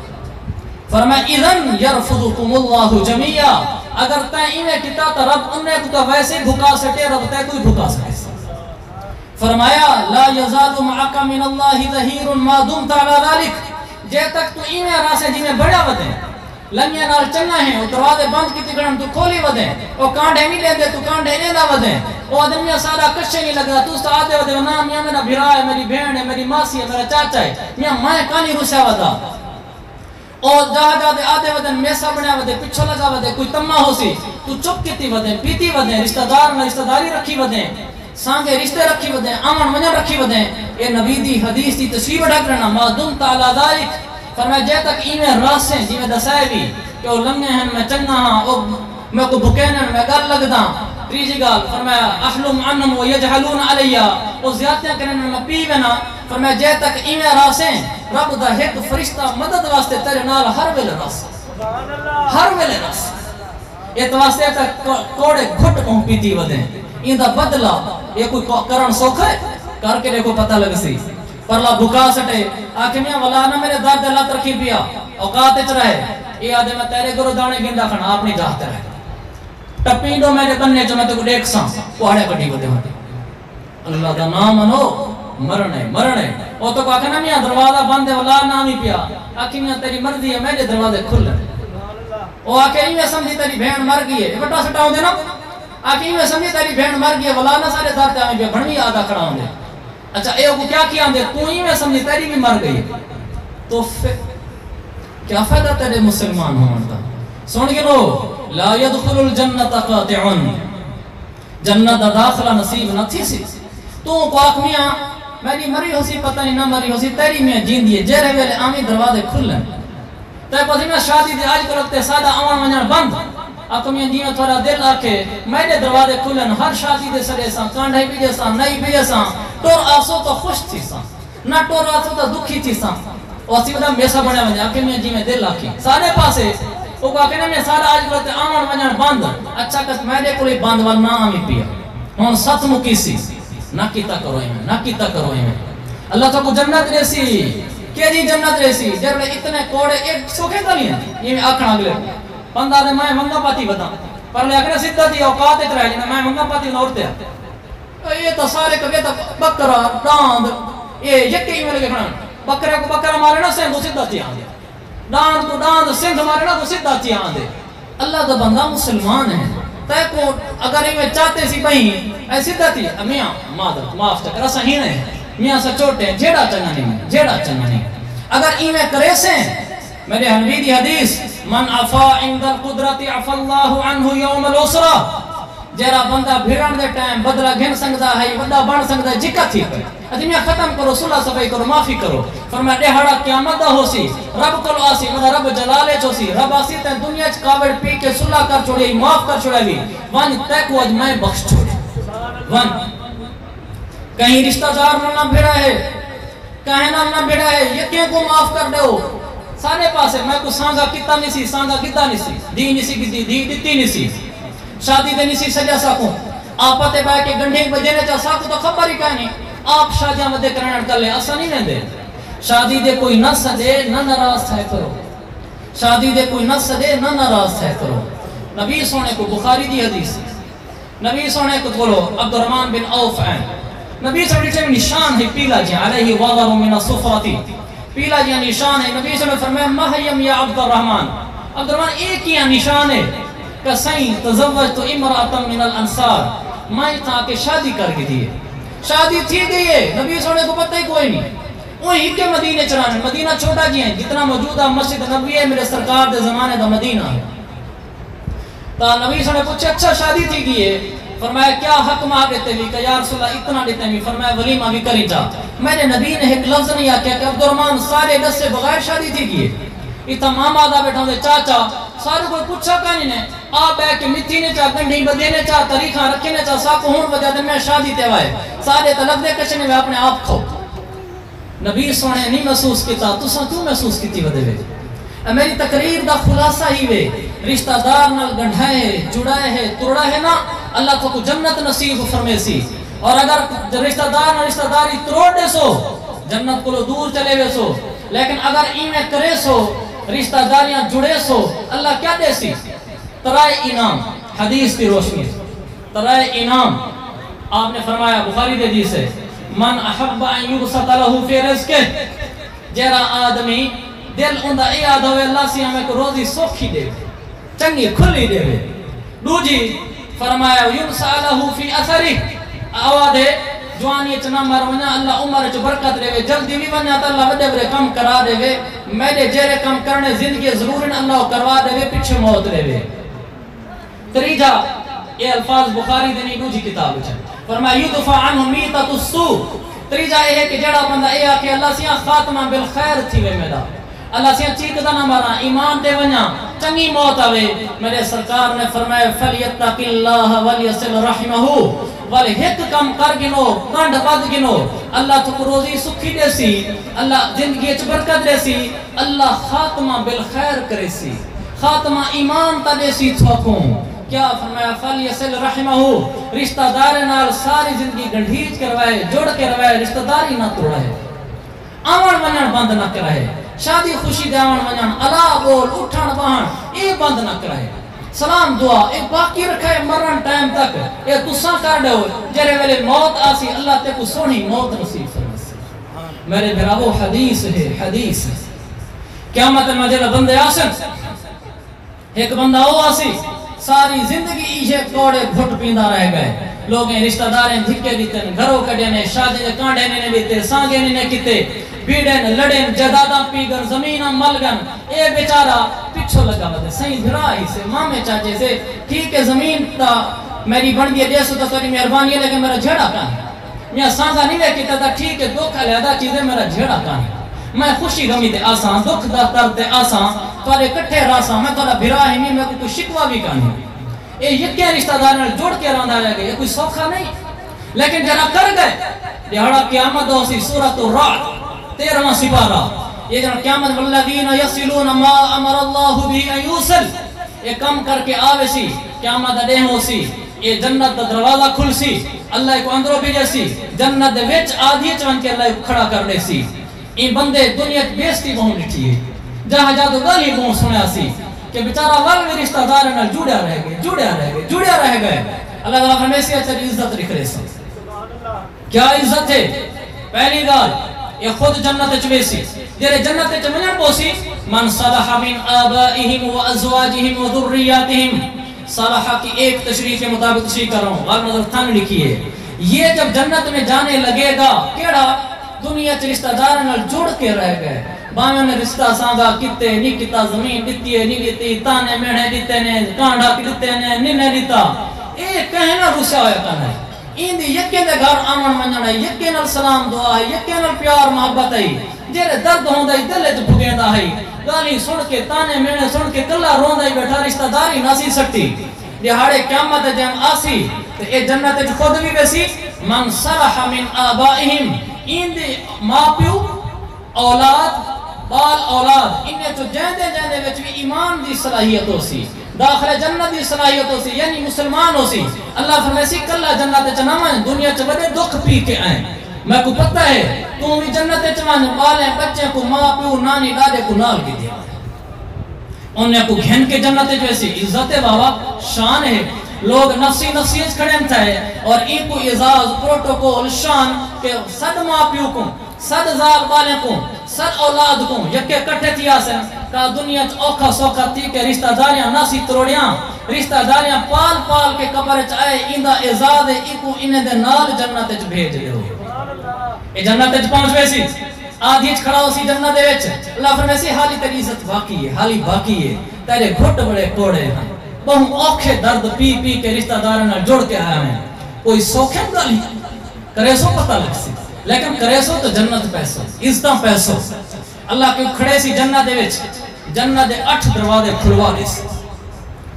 فرمایا اذن یرفضکم اللہ جمیعہ اگر تائیں انہیں کتا تا رب انہیں کو ویسے بھکا سٹے رب تے کوئی بھکا سٹے فرمایا لا یزال معاک من اللہ ظہیر ما دمت علی ذالک جے تک تو انہیں راسے جی میں بڑا ودیں لنگے نال چنگا ہیں وہ دروازے بند کی تکڑن تو کھولی ودیں وہ کانڈے نہیں لیندے تو کانڈے نہیں دا ودیں وہ آدمیاں سارا کچھے نہیں لگا تو اس آدھے ودے نا میاں میرا بھرا ہے میری بہن ہے میری ماسی ہے میرا چاچا ہے میاں میں کانی رسا ودا اور جہاں دے آدھے ودن میسا بنیا ودے پچھو لگا ودے کوئی تمہ ہو سی تو چپ کیتی ودیں پیتی ودیں رشتہ دار میں رشتہ داری رکھی ودیں سانگے رشتے رکھی ودیں امن منجر رکھی ودیں اے نبی دی حدیث دی تصویب ڈھک رہنا ما دمت علی ذالک فرمایا جے تک ایمیں راسیں جی میں دسائے بھی کہ وہ لنگے ہیں میں چنگا ہاں میں کو بکینن میں گل لگدا تریجی گال فرمایا احلم عنہم ویجہلون علی وہ زیادتیاں کرنے میں پیوینا فرمایا جے تک ایمیں راسیں رب دا ایک فرشتہ مدد واسطے تیرے نال ہر ویلے راس ہر ویلے راس یہ تو واسطے تک کوڑے گھٹ کوں پیتی ودیں این دا بدلا یہ کوئی کرن سوکھ ہے کر کے دیکھو پتہ لگ سی پرلا بھکا سٹے آکے میاں ولانا میرے دار دلات رکھی پیا اوقات اچ رہے یہ آدھے میں تیرے گرو دانے گندہ کھنا آپ نہیں جاہتے رہے ٹپینڈو میرے کننے جو میں تو دیکھ ساں پوہڑے کٹی ہوتے ہوتے اللہ دا نام انو مرنے وہ تو کہا کہ نا میاں دروازہ بندے ولا نام ہی پیا آکے میاں تیری مرضی ہے میرے دروازے کھل رہے وہ آکے ہی میں سمجھی تیری بہن مر گئی ہے یہ بٹا سٹا ہوں دے نا آکے ہی میں سمجھی تیری بہن مر گئی ہے ولا نا سارے دارتے آمیں پیا بھنوی آدھا کھڑا ہوں دے اچھا اے کو کیا کیا دے تو ہی میں سمجھی تیری بھی مر گئی تو کیا فائدہ تیرے مسلمان ہوتا سن کے لو لا يدخل الجنت قاطعن جنت داخلہ نصیب نہ تھی سی تو کو آکھ میاں میری مری ہو سی پتہ نہیں نہ مری ہو سی تیری میاں جین دیئے جیرے ویلے آمی دروازے کھل لیں تے پسی میں شادی دے آج کرتے سادہ آمان منجان بند آکھ میاں جی میں تھوڑا دل آکے میرے دروازے کھل لیں ہر شادی دے سرے ساں کانڈھائی بھی جیساں نئی بھی جیساں ٹور آسو تو خوش تھی ساں نہ ٹور آسو تو دکھی تھی ساں اور اسی وقت میسا بڑھا بنجا آکے میاں جی میں دل آکھی سارے پاسے وہ کہا کہ میں سارا آج کرتے آمان منجان بند اچھا کس میرے کوئی بند وال نہ آمی پیا ہون ست مکیسی نہ کیتا کرو ایمیں اللہ تو کو جنت ریسی کہ جی جنت ریسی جب اتنے کوڑے ایک سوکھے تا نہیں ہیں یہ آکھنا اگلے بندہ دے میں منگا پاتی بتا پر لے اکنے سدھا دی اوقات اترائے جنہیں میں منگا پاتی نورتے یہ تو سارے کبھی تو بکرا ڈاند یہ یکی میں لگے کھڑا بکرے کو بکرا مارے نا سندھ سیدھا تھی آن دے ڈاند کو ڈاند سندھ مارے نا تو سیدھا تھی آن دے اللہ دا بندہ مسلمان ہے تے کو اگر یہ چاہتے سی بہن اے سیدھا تھی میاں معاف چکر ایسا ہی نہیں میاں سے چھوٹے ہیں جیڑا چنگا نہیں اگر ایویں کرے سے میرے حنوی دی حدیث من عفا عند القدرت عفا اللہ عنہ یوم الاسرہ جیرا بندہ بھیڑن دے ٹائم بدلہ گھن سکتا ہے بندہ بن سکتا ہے جکا تھی پہ ادھمیا ختم کرو صلح صفائی کرو معافی کرو فرمایا ڈیہاڑا قیامت دا ہو سی رب کلو آسی مدہ رب جلالے چو سی رب آسی تین دنیا چ کاوڑ پی کے صلح کر چھوڑے معاف کر چھوڑے بھی وان تے کو اج میں بخش چھوڑے وان کہیں رشتہ دار نہ بھیڑا ہے کہیں نہ بھیڑا ہے یکیں کو معاف کر دو سارے پاسے میں کو سانگا کتا نہیں سی سانگا کتا نہیں سی دی نہیں سی کتی دی دیتی نہیں سی شادی دے نہیں سی سجا ساکوں آپتے بائے کے گنڈھیں بجینے چاہ ساکوں تو خبر ہی کہیں آپ شادیاں مدے کرنے کر لیں ایسا نہیں دے شادی دے کوئی نہ سجے نہ ناراض تھے کرو شادی دے کوئی نہ سجے نہ ناراض تھے کرو نبی سونے کو بخاری دی حدیث نبی سونے کو بولو عبد الرحمن بن عوف ہیں نبی صلی اللہ علیہ وسلم نشان ہے پیلا جی علیہ وغر من الصفرتی پیلا جی نشان ہے نبی صلی اللہ علیہ وسلم فرمائے مہیم یا عبد الرحمن ایک ہی نشان ہے کہ سائیں تزوجت امرأة من الانصار میں کہا کہ شادی کر کے دیئے شادی تھی گئی ہے نبی صلی اللہ علیہ وسلم کو پتہ ہی کوئی نہیں وہی کے مدینے چلانے مدینہ چھوٹا جی ہیں جتنا موجودہ مسجد نبی ہے میرے سرکار دے زمانے دا مدینہ ہے تو نبی صلی اللہ علیہ وسلم پوچھے اچھا شادی تھی گئی ہے فرمایا کیا حق ماں دیتے بھی کہ یا رسول اللہ اتنا دیتے بھی فرمایا ولیمہ بھی کری جا میں نے نبی نے ایک لفظ نہیں آکیا کہ عبد الرحمن سارے دس سے بغیر شادی تھی گئی ہے اتنا ماما دا بیٹھا ہوئے چاچا سارے کوئی پوچھا کہنی نے آپ ہے کہ مٹھی نے چاہ گنڈی بدینے چاہ طریقہ رکھنے چاہ ساکو ہون وجہ دن میں شادی تیوائے سارے طلب دے کشنے میں اپنے آپ کھو نبی سونے نہیں محسوس کیتا تو ساں کیوں محسوس کیتی ودے وے میری تقریر دا خلاصہ ہی وے رشتہ دار نال گنڈھائے جڑائے ہے توڑا ہے نا اللہ کو جنت نصیب فرمے سی اور اگر رشتہ دار نال رشتہ داری توڑ دے سو جنت کو دور چلے وے سو لیکن اگر ایمیں کرے سو رشتہ داریاں جڑے سو اللہ کیا دے سی ترائے انعام حدیث کی روشنی ترائے انعام آپ نے فرمایا بخاری دے حدیث ہے من احب ان یبسط له فی رزقہ جیرا آدمی دل اندہ ایاد ہوئے اللہ سے ہمیں کو روزی سوکھی دے چنگی کھلی دے دوجی فرمایا یبسط له فی اثری آوادے جوانی چنا مر ونیا اللہ عمر چ برکت دے جلدی بھی ونیا تو اللہ وڈے بڑے کم کرا دے میرے جیرے کم کرنے زندگی ضرور اللہ کروا دے پیچھے موت دے تریجا یہ الفاظ بخاری دنی دوجی کتاب ہے فرمایا یدفع عنہ میتۃ السوء تریجا یہ ہے کہ جڑا بندہ اے کہ اللہ سیاں خاتمہ بالخیر تھی وے میرا اللہ سیاں چیک دا نہ مارا ایمان دے ونیا چنگی موت آوے میرے سرکار نے فرمایا فلیتق اللہ ولیصل رحمہ والے ہک کم کر گنو کنڈ بد گنو اللہ تو روزی سکھی دے سی اللہ زندگی اچ برکت دے سی اللہ خاتمہ بالخیر کرے سی خاتمہ ایمان تا دے سی تھوکوں کیا فرمایا فلیصل رحمہ رشتہ دار نال ساری زندگی گنڈھیج کروائے جوڑ کے روائے رشتہ داری نہ توڑے آون ونن بند نہ کرے شادی خوشی دے آون ونن اللہ بول اٹھن بہن اے بند نہ کرے سلام دعا ایک باقی رکھے مرن ٹائم تک اے تساں کر دو جرے ویلے موت آسی اللہ تے کو سونی موت نصیب فرمائے میرے بھراو حدیث ہے حدیث ہے قیامت میں جڑا بندے آسن ایک بندہ او آسی ساری زندگی یہ کوڑے گھٹ پیندا رہ گئے لوگیں رشتہ داریں دھکے دیتے گھروں کڈے نے شادی دے کانڈے نے دیتے سانگے نے کیتے بیڑن لڑن جداداں پیگن زمیناں ملگن اے بیچارہ پچھو لگا ودے صحیح بھرا ہی سے مامے چاچے سے ٹھیک ہے زمین تا میری بن دی دیسو تو تیری مہربانی ہے لیکن میرا جھڑا کہاں ہے میں سانگا نہیں لے کیتا تھا ٹھیک ہے دکھ علیحدہ چیزیں میرا جھڑا کہاں ہے میں خوشی غمی دے آسان دکھ دا درد دے آسان توارے کٹھے راساں میں توارا بھرا ہی نہیں میں کوئی شکوہ بھی کہاں ہے اے یکے رشتہ داروں جوڑ کے راندہ رہ گئے یہ کوئی سوکھا نہیں لیکن جنا کر گئے دیہڑا قیامت ہو سی سورۃ الرعد 13واں سپارہ یہ جنا قیامت والذین یصلون ما امر اللہ به ان یوصل یہ کم کر کے آوے سی قیامت دے ہو سی یہ جنت دا دروازہ کھل سی اللہ کو اندروں بھیجے سی جنت دے وچ آدھی چون کے اللہ کھڑا کر دے سی این بندے دنیا بیستی بہن لٹھی ہے جہاں جادو گلی بہن سنیا سی کہ بیچارہ ول میں رشتہ دار نال جڑیا رہ گئے اللہ تعالیٰ ہمیشہ اچھا عزت رکھ رہے سی کیا عزت ہے؟ پہلی گال یہ خود جنت چویسی جیرے جنت چمنن پوسی من صلح من آبائهم و ازواجهم و ذریاتهم صلح کی ایک تشریح کے مطابق تشریح کر رہا ہوں، غالب نظر تھن لکھی ہے. یہ جب جنت میں جانے لگے گا کیڑا دنیا چ رشتہ داروں جڑ کے رہ گئے، باویں نے رشتہ سانگا کتے نہیں کیتا، زمین دتی ہے نہیں دیتی، تانے میڑے دیتے نے، کانڈا دیتے نے نہیں دیتا، اے کہنا رسا ہویا کنا ہے. این دی یکے دے گھر آمن منجنا ہے، یکے نال سلام دعا ہے، یکے نال پیار محبت ہے، جیرے درد ہوندا ہے دل وچ بھگیندا ہے، گالی سن کے تانے میڑے سن کے کلا روندا ہے بیٹھا، رشتہ داری ناسی سکتی. دہاڑے قیامت جن آسی تے اے جنت وچ خود بھی ویسی من صلح من آبائهم این دی ماں پیو اولاد بال اولاد انہیں تو جیندے جیندے وچ بھی ایمان دی صلاحیت ہو سی، داخل جنت دی صلاحیت ہو سی، یعنی مسلمان ہو سی. اللہ فرمائے سی کلا جنت چنامن دنیا چ بڑے دکھ پی کے آئیں، میں کو پتہ ہے تو بھی جنت چمان بالیں بچے کو ماں پیو نانی دادے کو نال کی دیا انہیں کو گھن کے جنت جو ایسی عزت ہے بابا شان ہے. لوگ نفسی نفسیت کھڑے تھے اور ایک کو اعزاز پروٹوکول شان کہ صد ماں پیو کو صد زال بالیں کو صد اولاد کو یکے کٹھے تھی آسن کہ دنیا اوکھا سوکھا تھی کہ رشتہ داریاں ناسی تروڑیاں رشتہ داریاں پال پال کے قبر چاہے اندہ اعزاز ایکو انہیں دے نال جنت چ بھیج لے ہو. اے جنت چ پہنچ ویسی آدھیچ کھڑا ہو سی جنت دے وچ اللہ فرمائے سی حالی تیری عزت باقی ہے، حالی باقی ہے، تیرے گھٹ بڑے کوڑے ہیں، بہت اوکھے درد پی پی کے رشتہ دارنا جوڑ کے آیا ہیں. کوئی سوکھیں گالی کرے سو پتہ لگ سی لیکن کرے سو تو جنت پیسو عزتاں پیسو. اللہ کے کھڑے سی جنت دے وچ جنت دے 8 دروازے کھلوا دے سی.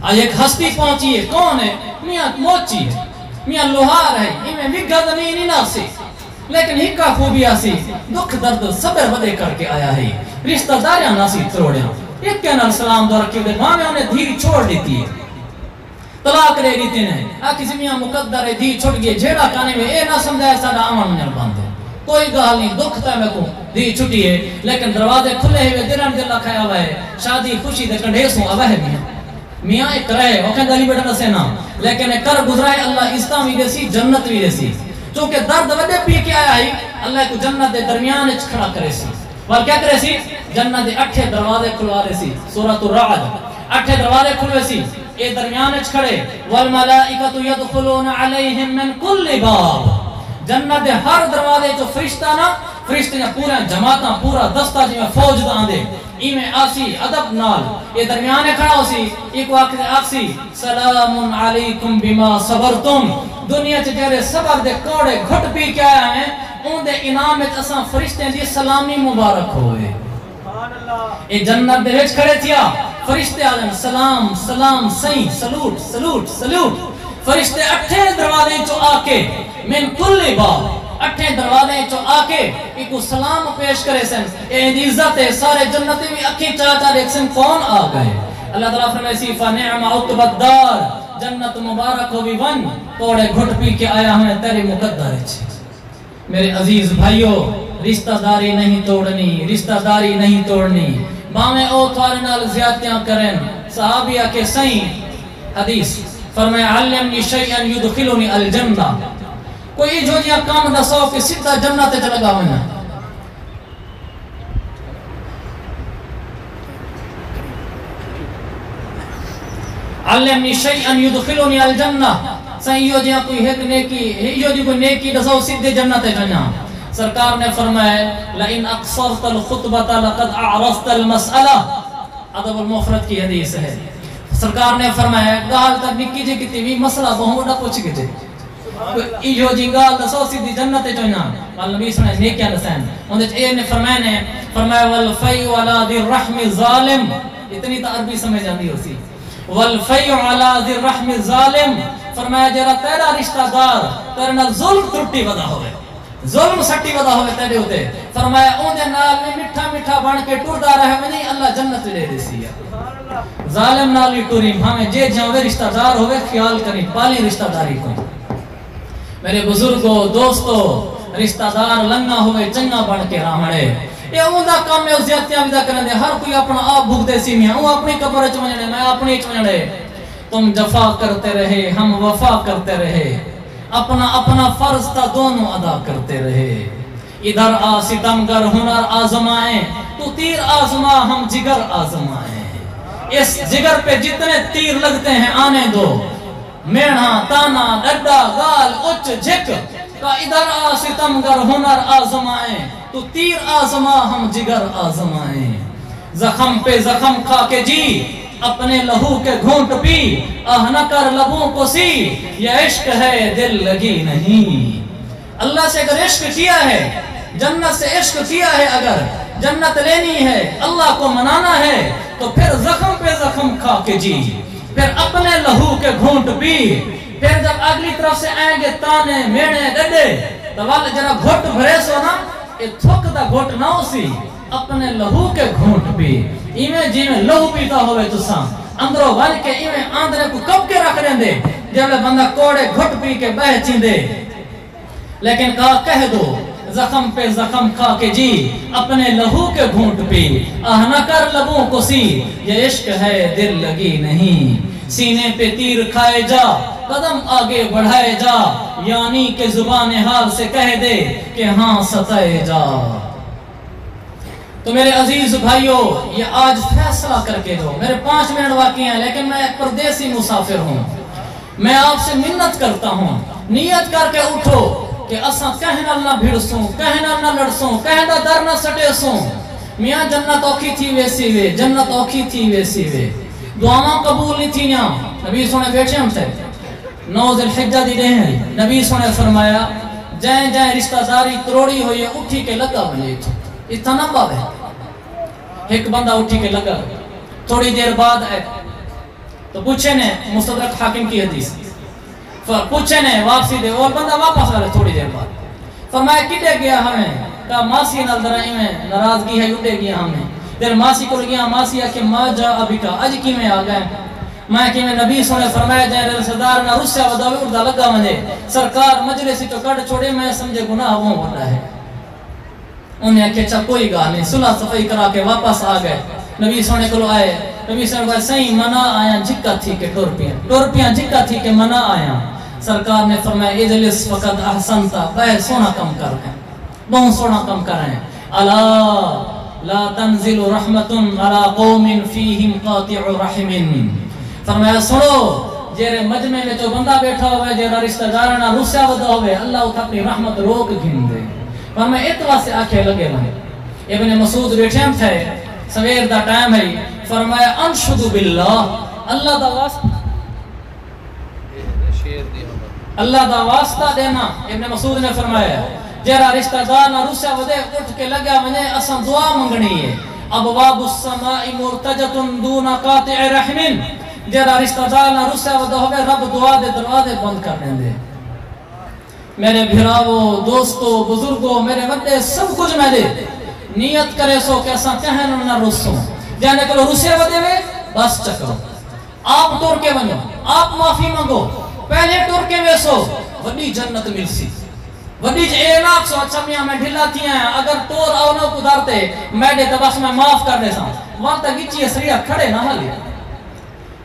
آج ایک ہستی پہنچی ہے، کون ہے؟ میاں موچی ہے، میاں لوہار ہے، میں وگا زمین ہی نہ سی لیکن ہکا خوبی آسی دکھ درد صبر ودے کر کے آیا ہے، رشتہ داریاں ناسی تروڑیاں. ایک کے نال سلام دور رکھے ہوئے ماں میں انہیں دھی چھوڑ دیتی ہے، طلاق لے دیتے ہیں. کسی میاں مقدر ہے دھی چھوڑ گئے جھیڑا کانے میں اے نہ سمجھائے ساڑا آمان منجر باندھے کوئی گال نہیں دکھ تا میں کو دھی چھٹی ہے لیکن دروازے کھلے ہوئے دلان دل رکھایا ہوا ہے شادی خوشی دے کنڈے سوں آوا ہے میاں ایک رہے اوکھیں دلی بیٹھا نسے نا لیکن کر گزرائے اللہ اسلام بھی دیسی جنت بھی دیسی چونکہ درد ودے پی کے آیا ہے اللہ کو جنت دے درمیان اچھ کھڑا کرے سی اور کیا کرے سی جنت دے 8 دروازے کھلوا رہے سی سورۃ الرعد 8 دروازے کھلوے سی اے درمیان اچھ کھڑے والملائکۃ یدخلون علیہم من کل باب جنت دے ہر دروازے جو فرشتہ نا فرشتے پورا جماعتاں پورا دستہ جی میں فوج دا آندے ای میں آسی ادب نال یہ درمیانے کھڑا ہو سی ایک وقت آسی سلام علیکم بما صبرتم دنیا چ جڑے صبر دے کوڑے گھٹ پی کے آیا ہیں ان دے انعام وچ اساں فرشتے دی سلامی مبارک ہوئے سبحان اللہ اے جنت دے وچ کھڑے تھیا فرشتے آدم سلام سلام سائیں سلوٹ سلوٹ سلوٹ فرشتے 8 دروازے چو آ کے من کل باب 8 دروازے چو آ کے ایک سلام پیش کرے سن اے عزت ہے سارے جنتی بھی اکھی چاچا دیکھ سن کون آ گئے اللہ تعالیٰ فرمائے سی فَنِعْمَ عُقْبَ الدَّارِ جنت مبارک ہو بھی ون توڑے گھٹ پی کے آیا ہمیں تیرے مقدر ہے. میرے عزیز بھائیو رشتہ داری نہیں توڑنی رشتہ داری نہیں توڑنی باویں او تھوارے نال زیادتیاں کریں صحابیہ کے سائیں حدیث فرمائے علمنی شیئن یدخلنی الجنہ کوئی جو جیاں کام دسو کہ سیدھا جنت تے لگا ہونا علمنی شیئن یدخلنی الجنہ سائیو جیاں کوئی ایک نیکی ہیو جی کوئی نیکی دسو سیدھے جنت تے جانا سرکار نے فرمایا لئن اقصرت الخطبۃ لقد اعرضت المسئلہ ادب المفرد کی حدیث ہے سرکار نے فرمایا گال تا نکی جی کتی بھی مسئلہ بہت بڑا پوچھ گئے ایو جی گال دسو سیدھی جنت چوئنا وال نبی صلی اللہ علیہ وسلم نیکیاں دسائن اندھے اے نے فرمایا والفیع علی ذی الرحم ظالم اتنی تا عربی سمجھ جاندی ہو سی والفیع علی ذی الرحم ظالم فرمایا جرا تیرا رشتہ دار تیرنا ظلم ترٹی ودا ہوئے ظلم سٹی ودا ہوئے تیرے ہوتے فرمایا اندھے نال میں مٹھا مٹھا بن کے ٹوڑا رہے میں نہیں اللہ جنت لے دے سی ظالم نالی ٹوری ہمیں جے جاوے رشتہ دار ہوئے خیال کریں پالی رشتہ داری کو میرے بزرگوں دوستوں رشتہ دار لنگا ہوئے چنگا بن کے رامڑے یہ اوندا کام میں زیادتیاں بھی دا کرنے دے ہر کوئی اپنا آپ بھگتے سی میاں وہ اپنی قبر چمجنے میں اپنی چمجنے تم جفا کرتے رہے ہم وفا کرتے رہے اپنا اپنا فرض تھا دونوں ادا کرتے رہے. ادھر آ ستمگر ہنر آزمائیں تو تیر آزما ہم جگر آزمائیں. اس جگر پہ جتنے تیر لگتے ہیں آنے دو. میڑھا تانا ڈڈا گال اچ جھک کا ادھر آ ستمگر ہنر آزمائیں تو تیر آزما ہم جگر آزمائیں. زخم پہ زخم کھا کے جی اپنے لہو کے گھونٹ پی آہ نہ کر لبوں کو سی یہ عشق ہے دل لگی نہیں. اللہ سے اگر عشق کیا ہے جنت سے عشق کیا ہے اگر جنت لینی ہے اللہ کو منانا ہے تو پھر زخم پہ زخم کھا کے جی پھر اپنے لہو کے گھونٹ پی. پھر جب اگلی طرف سے آئیں گے تانے میڑے ڈڈے تو والے جرا گھوٹ بھرے سو نا یہ تھوک دا گھوٹ نہ ہو سی اپنے لہو کے گھونٹ پی. ایویں جی میں لہو پیتا ہوئے تساں اندروں بن کے ایویں آندرے کو کب کے رکھ رہن دے جب بندہ کوڑے گھٹ پی کے بہ چیندے. لیکن کہا کہہ دو زخم پہ زخم کھا کے جی اپنے لہو کے گھونٹ پی آہ نہ کر لبوں کو سی یہ عشق ہے دل لگی نہیں. سینے پہ تیر کھائے جا قدم آگے بڑھائے جا یعنی کہ زبان حال سے کہہ دے کہ ہاں ستائے جا. تو میرے عزیز بھائیوں یہ آج فیصلہ کر کے دو. میرے 5 منٹ باقی ہیں لیکن میں ایک پردیسی مسافر ہوں. میں آپ سے منت کرتا ہوں نیت کر کے اٹھو کہ اساں کہنا نہ بھڑسوں کہنا نہ لڑسوں کہنا در نہ سٹے سوں. میاں جنت اوکھی تھی ویسی وے جنت اوکھی تھی ویسی وے دعاواں قبول نہیں تھی نا. نبی سونے بیٹھے ہم سے 9 ذی الحجہ دی دے ہیں. نبی سونے فرمایا جائیں جائیں رشتہ داری تروڑی ہوئی ہے اٹھی کے لگا بنے اتنا نہ باب ہے. ایک بندہ اٹھی کے لگا تھوڑی دیر بعد ہے تو پوچھے نے مستدرک حاکم کی حدیث پوچھے نے واپسی دے اور بندہ واپس آ رہے تھوڑی دیر بعد. فرمایا کٹے گیا ہمیں کہا ماسی نال درائی میں ناراضگی ہے اٹھے گیا ہمیں. دیر ماسی کو گیا ماسی آکے ما جا ابھی کا اج کی میں آ گئے میں کہ میں نبی سونے فرمایا جائے رسدار نہ رسیا وداوی اردہ لگا مجھے سرکار مجلسی تو کٹ چھوڑے میں سمجھے گناہ وہ ہوتا ہے. انہیں کہ اچھا کوئی گاہ نہیں صلح صفائی کرا کے واپس آ گئے. نبی سونے کو آئے نبی سونے کو صحیح منا آیا جھکا تھی کہ ٹورپیاں جھکا تھی کہ منا آیا. سرکار نے فرمایا اجلس فقط احسنتا بہت سونا کم کر رہے ہیں بہت سونا کم کر رہے ہیں. الا لا تنزل رحمت على قوم فیہم قاطع رحم. فرمایا سنو جیرے مجمع میں جو بندہ بیٹھا ہوئے جیرا رشتہ دارنا رسیا ودا ہوئے اللہ اٹھ اپنی رحمت روک گھن دے. فرمایا اتوا سے آنکھیں لگے رہے. ابن مسعود بیٹھے ہم تھے سویر دا ٹائم ہے. فرمایا انشد باللہ اللہ دا واسطہ اللہ دا واسطہ دینا. ابن مسعود نے فرمایا جیرا رشتہ دار نہ رسیا ودے اٹھ کے لگا مجھے اساں دعا منگنی ہے. ابواب السماء مرتجۃ دون قاطع رحم. جیرا رشتہ دار نہ رسیا ودے ہوے رب دعا دے دروازے بند کر دیں. میرے بھراو دوستو بزرگو میرے وڈے سب کچھ میں دے نیت کرے سو کہ اساں کہن نہ رسوں جانے کو رسیا ودے وے بس چکو آپ ٹور کے بنو آپ معافی مانگو پہلے ٹور کے ویسو وڈی جنت ملسی وڈی اعلاق سو. اچھا میاں میں ڈھلا تھی ہیں اگر ٹور آو نہ گزارتے میں دے تباس میں معاف کر دے ساں وہاں تک گچی اسریہ کھڑے نہ حالی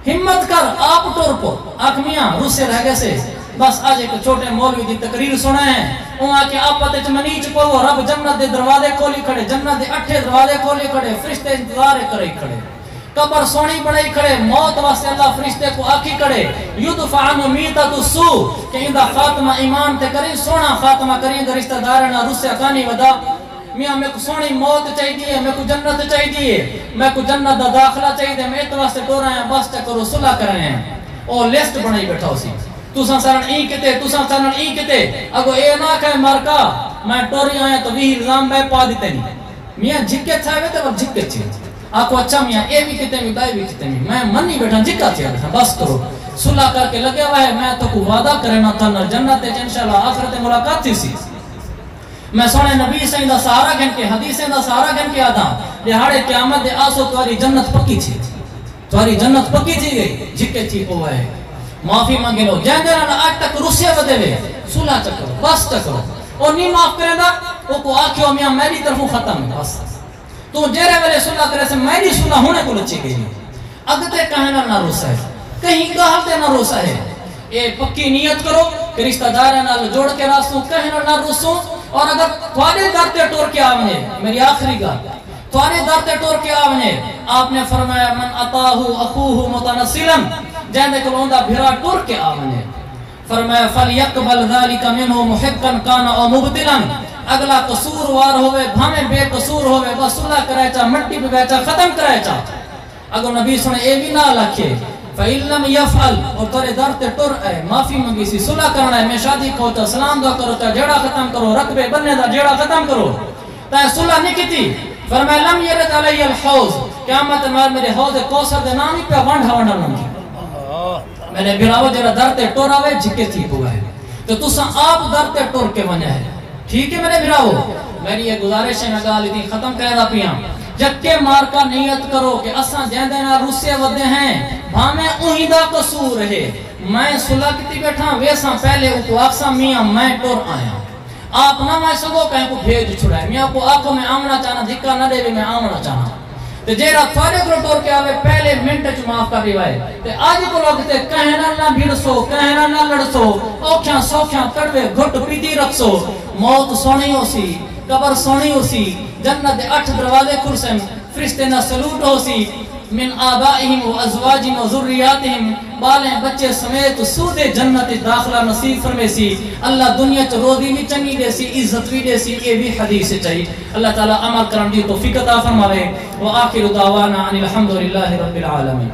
ہمت کر آپ ٹور کو آکھ میاں رسے رہ گئے سے بس آج ایک چھوٹے مولوی دی تقریر سنا ہے وہاں کہ آپ پتے چمنیچ پو رب جنت دے دروازے کھولی کھڑے جنت دے 8 دروازے کھولی کھڑے فرشتے انتظار کرے کھڑے قبر سونی بڑھائی کھڑے موت واسطے اللہ فرشتے کو آکھی کھڑے یدفع عنہ میتۃ السوء کہ اندہ خاتمہ ایمان تے کریں سونا خاتمہ کریں گا رشتہ دارنا رسیا کانی ودا. میاں میں کو سونی موت چاہی دیئے میں کو جنت چاہی دیئے میں کو جنت دا داخلہ چاہی دے میں اتواستے ٹورا ہیں بس چکرو صلح کر رہے ہیں اور لیسٹ بڑھائی بیٹھا ہو سی تُساں سارن ای کتے تُساں سارن ای کتے اگو اے نہ کہے مارکا میں ٹوری آیا تو بھی الزام بے پا دیتے نہیں. میاں جھکے چھائے تے ور جھکے چھے آکو اچھا میاں اے بھی کتے میں بائی بھی کتے میں من نہیں بیٹھا جھکا چھے بس کرو صلح کر کے لگے ہوا ہے. میں تو کو وعدہ کرنا تھا نہ جنت انشاءاللہ آخرت ملاقات تھی سی. میں سونے نبی سائیں دا سہارا گھن کے حدیثیں دا سہارا گھن کے آدھا دہاڑے قیامت دے آسو تواری جنت پکی تھی تواری جنت پکی تھی گئی جھکے تھی ہوا ہے. معافی مانگے لو جائیں جانا آج تک رسے ودے وے صلح چکرو بس چکرو اور نہیں معاف کرے دا وہ کو آکھیو میاں میری طرفوں ختم ہے بس تو جیرے والے صلح کرے سے میری صلح ہونے کو لچی گئی اگتے کہنا نہ روسا ہے کہیں کہتے نہ روسا ہے. اے پکی نیت کرو کہ رشتہ داراں نال جوڑ کے راسوں کہنا نہ رسوں اور اگر تھوڑے در تے ٹور کے آونے میری آخری گل تھوڑے در تے ٹور کے آونے آپ نے فرمایا من اتاہو اخوہ متنسلا جہنے کو لوندا بھرا ٹور کے آونے فرمایا فَلْيَقْبَلْ ذَلِكَ مِنْهُ مُحِقًّا كَانَ أَوْ مُبْتِلًا اگلا قصوروار ہوئے بھامے بے قصور ہوئے بس صلح کرائے چاہ مٹی پہ بیچا ختم کرائے چاہ اگر نبی سنے اے بھی نہ لکھے فَإِن لَمْ يَفْعَلْ اور تورے در تے ٹر اے معافی منگی سی صلح کرنا ہے میں شادی کو تا سلام دعا کرو تا جڑا ختم کرو رقبے بننے دا جڑا ختم کرو تا صلح نہیں کی تھی فرمایا لم یرد علی الحوض قیامت مار میرے حوض کوثر دے نامی پہ وانڈا وانڈا لنگی میں نے بھراو جڑا در تے ٹر آوے جھکے تھی پوا ہے تو تسا آپ در تے ٹر کے ونیا ہے ٹھیک ہے میرے بھراو میری یہ گزارش ہے میں گالی تھی ختم کرے دا پیاں جکے مار کا نیت کرو کہ اساں جیندے نہ روسے ودے ہیں بھامیں اوہی دا قصور ہے میں صلح کیتی بیٹھا ویسا پہلے کو اقسا میاں میں ٹور آیا آپ نہ میں سگو کہیں کو بھیج چھڑائے میاں کو آنکھوں میں آمنا چاہنا دھکا نہ دے بھی میں آمنا چاہنا تے جیرا تھوڑے کو ٹور کے آوے پہلے منٹ چ معاف کر دیوائے تے آج کو لوگ تے کہنا نہ بھیڑسو کہنا نہ لڑسو اوکھیاں سوکھیاں کڑوے گھٹ پیتی رکھسو موت سونی ہو سی قبر سونی ہو سی جنت 8 دروازے کھلسن فرشتے نہ سلوٹ ہو سی من آبائہم و ازواجہم و ذریاتہم بالیں بچے سمیت سود جنت داخلہ نصیب فرمے سی اللہ دنیا چ روزی بھی چنگی دے سی عزت بھی دے سی یہ بھی حدیث چاہیے اللہ تعالی عمل کرن دی توفیق عطا فرماوے وآخر دعوانا ان الحمدللہ رب العالمین